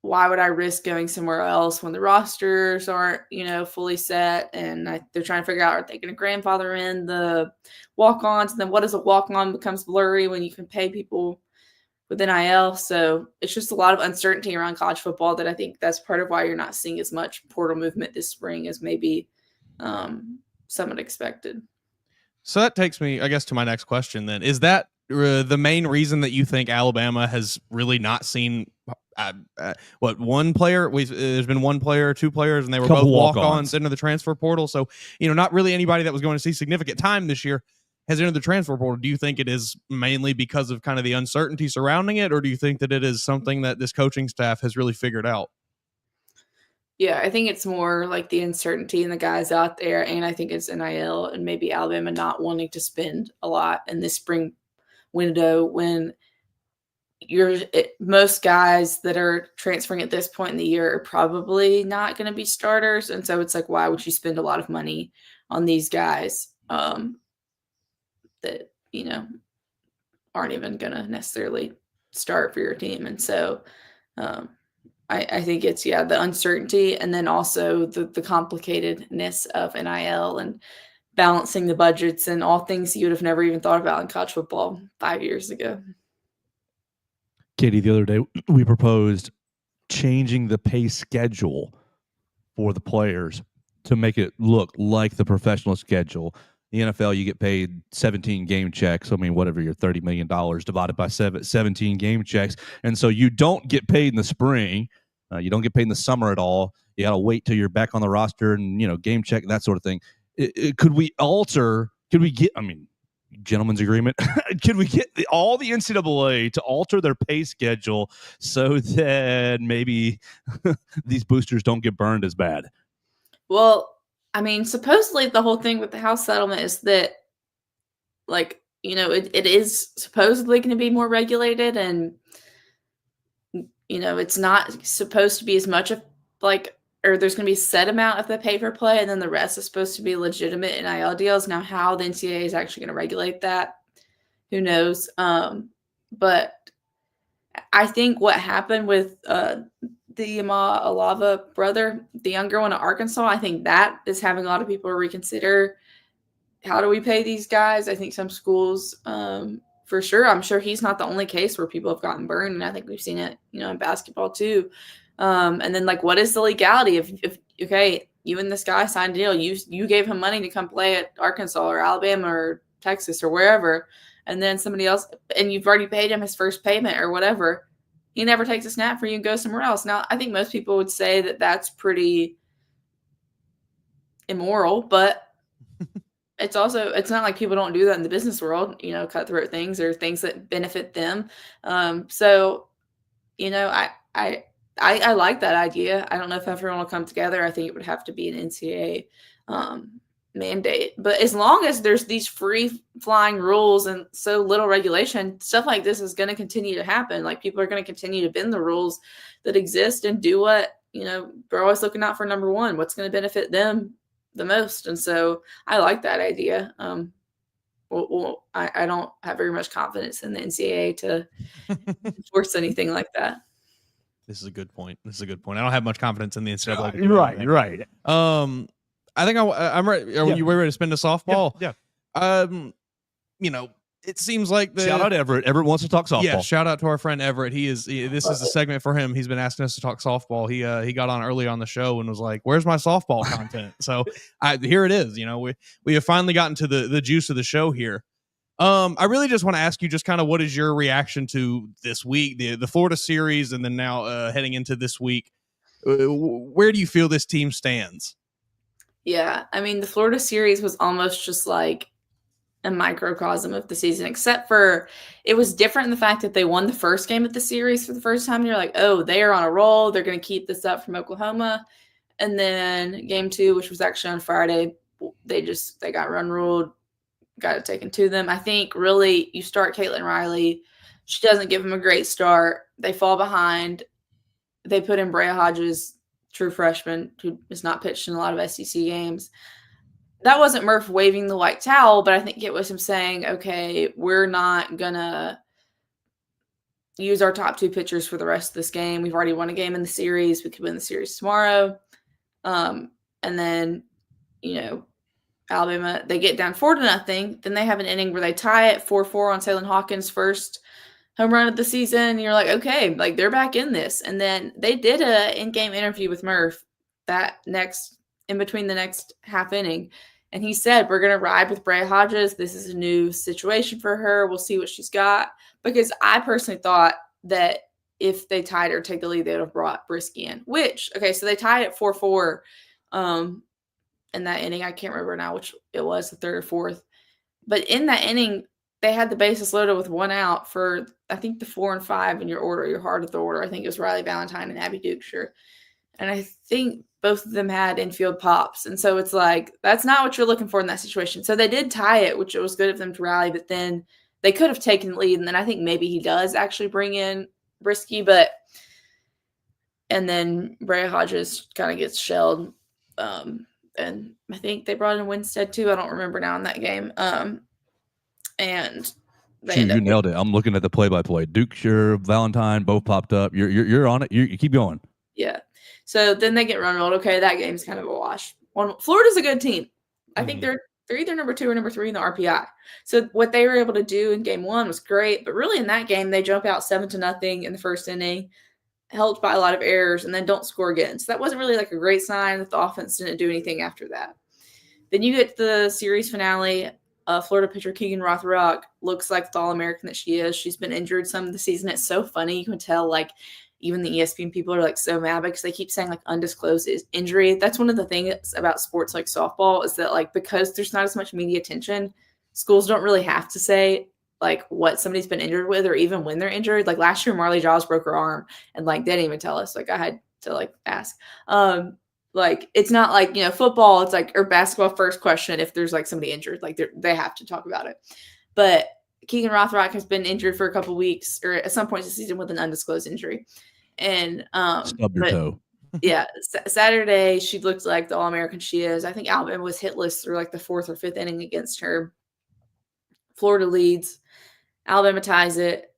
why would I risk going somewhere else when the rosters aren't, fully set and they're trying to figure out, are they going to grandfather in the walk-ons? And then what is a walk-on becomes blurry when you can pay people with NIL. So it's just a lot of uncertainty around college football that I think that's part of why you're not seeing as much portal movement this spring as maybe someone expected. So that takes me, I guess, to my next question then. Is that the main reason that you think Alabama has really not seen one player? There's been one player, two players, and they were both walk-ons into the transfer portal. So, not really anybody that was going to see significant time this year has entered the transfer portal. Do you think it is mainly because of kind of the uncertainty surrounding it, or do you think that it is something that this coaching staff has really figured out? Yeah, I think it's more like the uncertainty in the guys out there, and I think it's NIL and maybe Alabama not wanting to spend a lot in this spring window when most guys that are transferring at this point in the year are probably not going to be starters. And so it's like, why would you spend a lot of money on these guys that, aren't even going to necessarily start for your team? And so I think it's, the uncertainty and then also the complicatedness of NIL and balancing the budgets and all things you would have never even thought about in college football 5 years ago. Katie, the other day we proposed changing the pay schedule for the players to make it look like the professional schedule. The NFL, you get paid 17 game checks. I mean, whatever, your $30 million divided by 17 game checks. And so you don't get paid in the spring. You don't get paid in the summer at all. You got to wait till you're back on the roster and, game check, that sort of thing. Could we get, gentleman's agreement, could we get all the NCAA to alter their pay schedule so that maybe these boosters don't get burned as bad? Well, supposedly the whole thing with the House settlement is that, it is supposedly going to be more regulated and, it's not supposed to be as much of or there's going to be a set amount of the pay per play, and then the rest is supposed to be legitimate NIL deals. Now, how the NCAA is actually going to regulate that, who knows? But I think what happened with the Yama Alava brother, the younger one at Arkansas, I think that is having a lot of people reconsider, how do we pay these guys? I think some schools, for sure, I'm sure he's not the only case where people have gotten burned, and I think we've seen it, in basketball too. And then what is the legality if okay, you and this guy signed a deal, you gave him money to come play at Arkansas or Alabama or Texas or wherever, and then somebody else, and you've already paid him his first payment or whatever, he never takes a snap for you and goes somewhere else. Now, I think most people would say that that's pretty immoral, but it's not like people don't do that in the business world, cutthroat things or things that benefit them. So, I like that idea. I don't know if everyone will come together. I think it would have to be an NCAA mandate. But as long as there's these free-flying rules and so little regulation, stuff like this is going to continue to happen. People are going to continue to bend the rules that exist and do what, they're always looking out for number one, what's going to benefit them the most. And so I like that idea. I don't have very much confidence in the NCAA to enforce anything like that. This is a good point. I don't have much confidence in the NCAA. Right. I think I'm ready. Are you ready to spin to softball? Yeah. It seems like shout out Everett. Everett wants to talk softball. Yeah, shout out to our friend Everett. This is a segment for him. He's been asking us to talk softball. He got on early on the show and was like, "Where's my softball content?" So here it is. We have finally gotten to the juice of the show here. I really just want to ask you just kind of what is your reaction to this week, the Florida series, and then now heading into this week. Where do you feel this team stands? Yeah, the Florida series was almost just like a microcosm of the season, except for it was different in the fact that they won the first game of the series for the first time. You're like, oh, they are on a roll. They're going to keep this up from Oklahoma. And then game 2, which was actually on Friday, they got run ruled, got it taken to them. I think really you start Caitlin Riley. She doesn't give them a great start. They fall behind. They put in Brea Hodges, true freshman, who has not pitched in a lot of SEC games. That wasn't Murph waving the white towel, but I think it was him saying, okay, we're not going to use our top 2 pitchers for the rest of this game. We've already won a game in the series. We could win the series tomorrow. And then, Alabama, they get down 4-0. Then they have an inning where they tie it 4-4 on Salem Hawkins' first home run of the season. And you're like, okay, like they're back in this. And then they did a in-game interview with Murph in between the next half inning. And he said, we're going to ride with Brea Hodges. This is a new situation for her. We'll see what she's got. Because I personally thought that if they tied or take the lead, they would have brought Brisky in. So they tied at 4-4 in that inning. I can't remember now which it was, the third or fourth. But in that inning, they had the bases loaded with 1 out for, I think, the 4 and 5 in your order, your heart of the order. I think it was Riley Valentine and Abby Dukeshire. And I think both of them had infield pops. And so it's like, that's not what you're looking for in that situation. So they did tie it, which it was good of them to rally, but then they could have taken the lead. And then I think maybe he does actually bring in Brisky, and then Brea Hodges kind of gets shelled. And I think they brought in Winstead too. I don't remember now in that game. And you nailed it. I'm looking at the play-by-play. Dukeshire, Valentine, both popped up. You're on it. You keep going. Yeah. So then they get run rolled. Okay, that game's kind of a wash. Florida's a good team. I think they're either number 2 or number 3 in the RPI. So what they were able to do in game 1 was great. But really in that game, they jump out 7-0 in the first inning, helped by a lot of errors, and then don't score again. So that wasn't really like a great sign that the offense didn't do anything after that. Then you get to the series finale. Florida pitcher Keegan Rothrock looks like the All-American that she is. She's been injured some of the season. It's so funny. You can tell, like, even the ESPN people are, like, so mad because they keep saying, like, undisclosed injury. That's one of the things about sports like softball is that, like, because there's not as much media attention, schools don't really have to say, like, what somebody's been injured with or even when they're injured. Like, last year, Marley Giles broke her arm, and, like, they didn't even tell us. Like, I had to, like, ask. Like, it's not like, football, it's like, or basketball, first question if there's, like, somebody injured. Like, they have to talk about it. But Keegan Rothrock has been injured for a couple weeks or at some point this season with an undisclosed injury. And stub your toe. Yeah, Saturday she looked like the All-American she is. I think Alabama was hitless through like the 4th or 5th inning against her. Florida leads. Alabama ties it.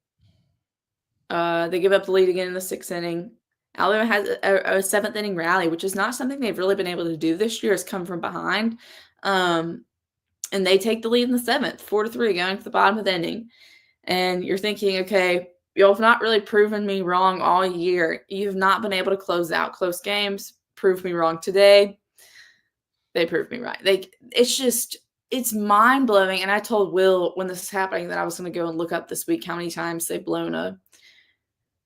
They give up the lead again in the 6th inning. Alabama has a 7th inning rally, which is not something they've really been able to do this year. It's come from behind. And they take the lead in the 7th, 4-3, going to the bottom of the inning. And you're thinking, okay, y'all have not really proven me wrong all year. You've not been able to close out close games. Prove me wrong today. They proved me right. It's mind-blowing. And I told Will when this is happening that I was going to go and look up this week how many times they've blown a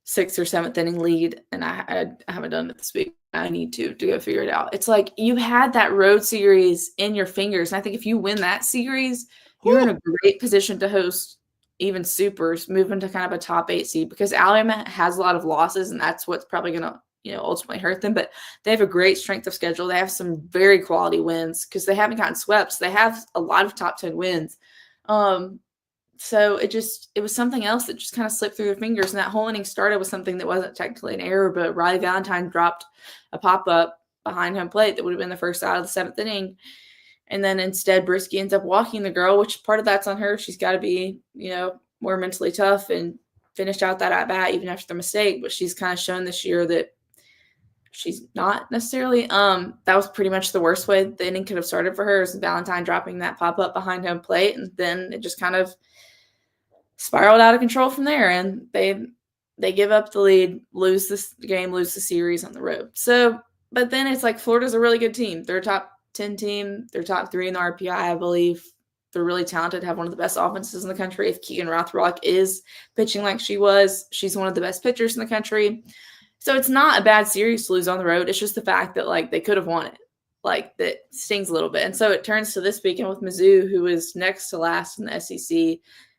6th or 7th inning lead. And I haven't done it this week. I need to go figure it out. It's like you had that road series in your fingers. And I think if you win that series, you're in a great position to host even supers, moving to kind of a top 8 seed because Alabama has a lot of losses and that's what's probably going to, ultimately hurt them. But they have a great strength of schedule. They have some very quality wins because they haven't gotten swept. So they have a lot of top 10 wins. So it was something else that just kind of slipped through their fingers. And that whole inning started with something that wasn't technically an error, but Riley Valentine dropped a pop-up behind home plate that would have been the first out of the 7th inning. And then instead Brisky ends up walking the girl, which part of that's on her. She's got to be, more mentally tough and finish out that at-bat even after the mistake. But she's kind of shown this year that she's not necessarily. That was pretty much the worst way the inning could have started for her is Valentine dropping that pop-up behind home plate. And then it just kind of spiraled out of control from there. And they give up the lead, lose this game, lose the series on the road. So, but then it's like Florida's a really good team. They're a top 10 team. They're top 3 in the RPI, I believe. They're really talented, have one of the best offenses in the country. If Keegan Rothrock is pitching like she was, she's one of the best pitchers in the country. So it's not a bad series to lose on the road. It's just the fact that, like, they could have won it. like that stings a little bit. And so it turns to this weekend with Mizzou, who is next to last in the SEC.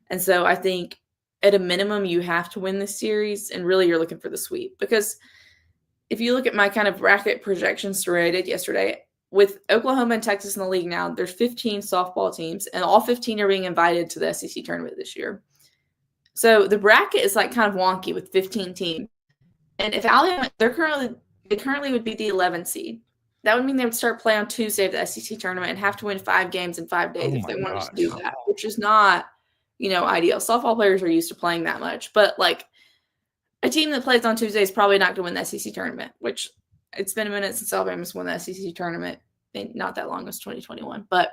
And so I think at a minimum, you have to win this series, and really you're looking for the sweep. Because if you look at my kind of bracket projection story I did yesterday, with Oklahoma and Texas in the league now, there's 15 softball teams, and all 15 are being invited to the SEC tournament this year. So the bracket is like kind of wonky with 15 teams. And if Alabama, they currently would be the 11th seed. That would mean they would start play on Tuesday of the SEC tournament and have to win 5 games in 5 days if they wanted to do that, which is not, ideal. Softball players are used to playing that much, but like a team that plays on Tuesday is probably not going to win the SEC tournament, which it's been a minute since Alabama's won the SEC tournament. Not that long, it was 2021, but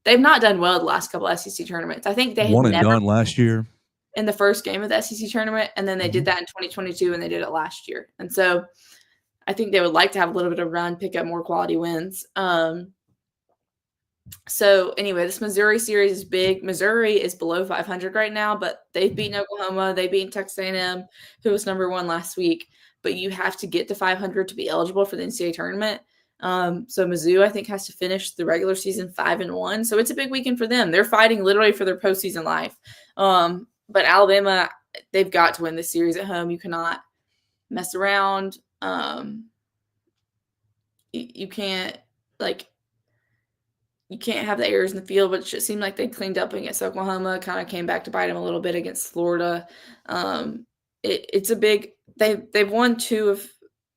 they've not done well the last couple of SEC tournaments. I think they had One and never done last year in the first game of the SEC tournament, and then they did that in 2022, and they did it last year. And so I think they would like to have a little bit of run, pick up more quality wins. So anyway, this Missouri series is big. Missouri is below 500 right now, but they've beaten Oklahoma. They beat Texas A&M, who was number 1 last week. But you have to get to 500 to be eligible for the NCAA tournament. So Mizzou, I think, has to finish the regular season 5-1. So it's a big weekend for them. They're fighting literally for their postseason life. But Alabama, they've got to win this series at home. You cannot mess around. You can't have the errors in the field, but it just seemed like they cleaned up against Oklahoma, kind of came back to bite them a little bit against Florida. It's a big – they've won 2 of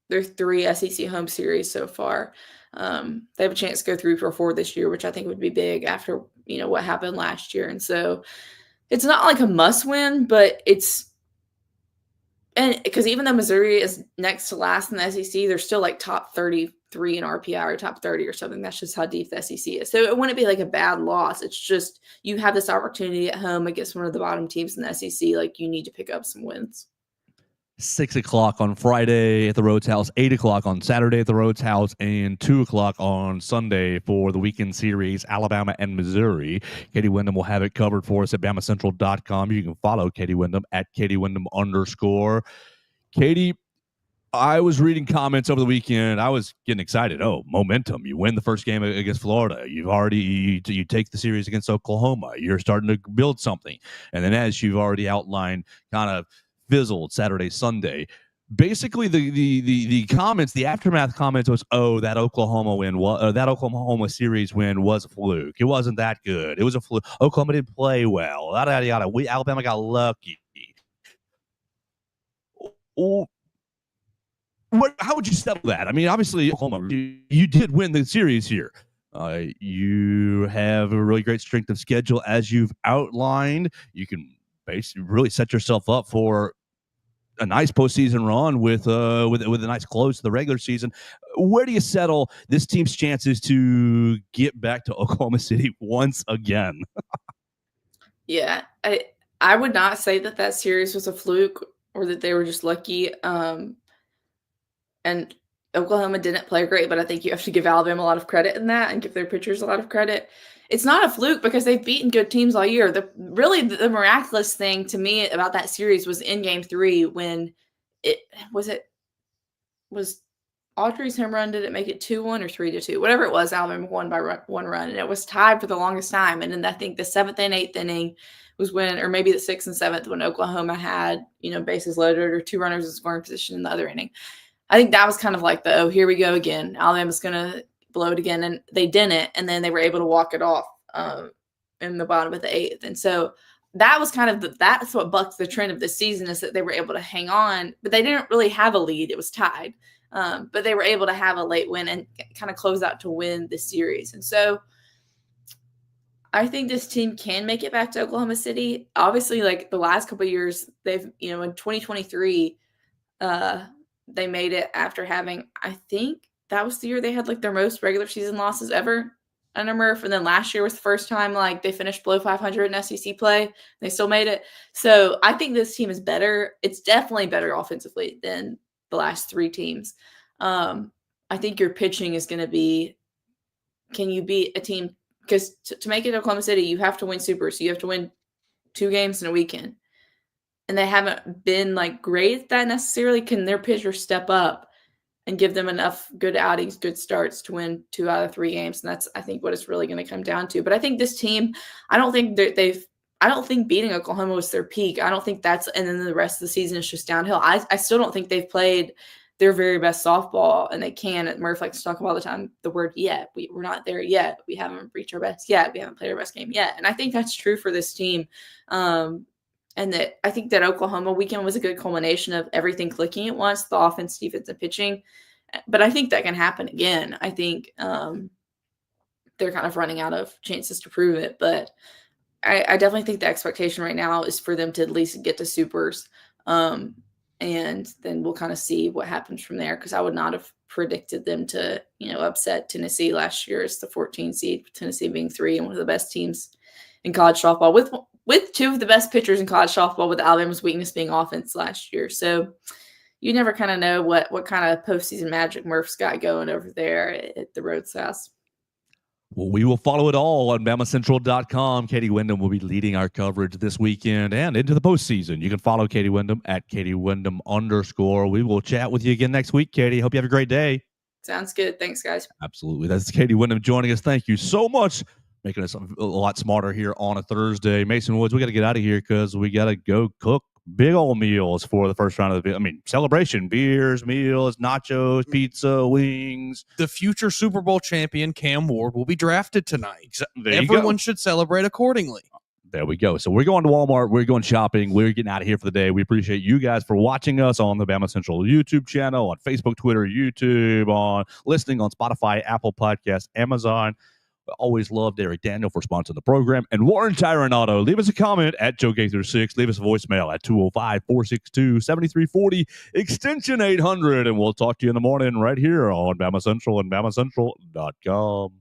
their 3 SEC home series so far. They have a chance to go 3 for 4 this year, which I think would be big after, what happened last year. And so it's not like a must win, but it's – and because even though Missouri is next to last in the SEC, they're still like top 33 in RPI or top 30 or something. That's just how deep the SEC is. So it wouldn't be like a bad loss. It's just you have this opportunity at home against one of the bottom teams in the SEC. Like you need to pick up some wins. 6 o'clock on Friday at the Rhodes House, 8 o'clock on Saturday at the Rhodes House, and 2 o'clock on Sunday for the weekend series, Alabama and Missouri. Katie Windham will have it covered for us at BamaCentral.com. You can follow Katie Windham at _. Katie, I was reading comments over the weekend. I was getting excited. Oh, momentum. You win the first game against Florida. You take the series against Oklahoma. You're starting to build something. And then as you've already outlined, kind of fizzled Saturday, Sunday. Basically, the comments, the aftermath comments was, oh, that Oklahoma series win was a fluke. It wasn't that good. It was a fluke. Oklahoma didn't play well. Yada, yada, yada. Alabama got lucky. How would you settle that? I mean, obviously, Oklahoma, you did win the series here. You have a really great strength of schedule as you've outlined. You can basically really set yourself up for a nice postseason run with a nice close to the regular season. Where do you settle this team's chances to get back to Oklahoma City once again? Yeah, I would not say that series was a fluke or that they were just lucky. And Oklahoma didn't play great, but I think you have to give Alabama a lot of credit in that and give their pitchers a lot of credit. It's not a fluke because they've beaten good teams all year. The miraculous thing to me about that series was in Game 3 when it was Audrey's home run. Did it make it 2-1 or 3-2? Whatever it was, Alabama won by 1 run, and it was tied for the longest time. And then I think the 7th and 8th inning was when, or maybe the 6th and 7th, when Oklahoma had bases loaded or 2 runners in scoring position in the other inning. I think that was kind of like here we go again. Alabama's going to blow it again, and they didn't, and then they were able to walk it off in the bottom of the 8th. And so that was kind of that's what bucked the trend of this season, is that they were able to hang on, but they didn't really have a lead. It was tied, but they were able to have a late win and kind of close out to win the series. And so I think this team can make it back to Oklahoma City. Obviously, like the last couple of years, they've in 2023 they made it after having, I think that was the year they had like their most regular season losses ever under Murph. And then last year was the first time like they finished below 500 in SEC play. They still made it. So I think this team is better. It's definitely better offensively than the last 3 teams. I think your pitching is going to be, can you beat a team? Because to make it to Oklahoma City, you have to win super. So you have to win 2 games in a weekend. And they haven't been like great at that necessarily. Can their pitchers step up and give them enough good outings, good starts to win 2 out of 3 games. And that's, I think, what it's really going to come down to. But I think this team, I don't think beating Oklahoma was their peak. I don't think that's, and then the rest of the season is just downhill. I still don't think they've played their very best softball, and they can. Murph likes to talk about all the time the word yet. We're not there yet. We haven't reached our best yet. We haven't played our best game yet. And I think that's true for this team. And that I think that Oklahoma weekend was a good culmination of everything clicking at once, the offense, defense, and pitching. But I think that can happen again. I think they're kind of running out of chances to prove it. But I definitely think the expectation right now is for them to at least get to supers. And then we'll kind of see what happens from there, because I would not have predicted them to, upset Tennessee last year as the 14 seed, Tennessee being 3 and one of the best teams in college softball with 2 of the best pitchers in college softball, with Alabama's weakness being offense last year. So you never kind of know what kind of postseason magic Murph's got going over there at the Rhodes House. Well, we will follow it all on BamaCentral.com. Katie Windham will be leading our coverage this weekend and into the postseason. You can follow Katie Windham at @KatieWindham_. We will chat with you again next week, Katie. Hope you have a great day. Sounds good. Thanks, guys. Absolutely. That's Katie Windham joining us. Thank you so much. Making us a lot smarter here on a Thursday. Mason Woods, we got to get out of here because we got to go cook big old meals for the first round of the celebration. Beers, meals, nachos, pizza, wings. The future Super Bowl champion, Cam Ward, will be drafted tonight. Everyone should celebrate accordingly. There we go. So we're going to Walmart. We're going shopping. We're getting out of here for the day. We appreciate you guys for watching us on the Bama Central YouTube channel, on Facebook, Twitter, YouTube, on listening on Spotify, Apple Podcasts, Amazon. We always love Derek Daniel for sponsoring the program. And Warren Tire and Auto, leave us a comment at Joe Gaither 6. Leave us a voicemail at 205-462-7340, extension 800. And we'll talk to you in the morning right here on Bama Central and BamaCentral.com.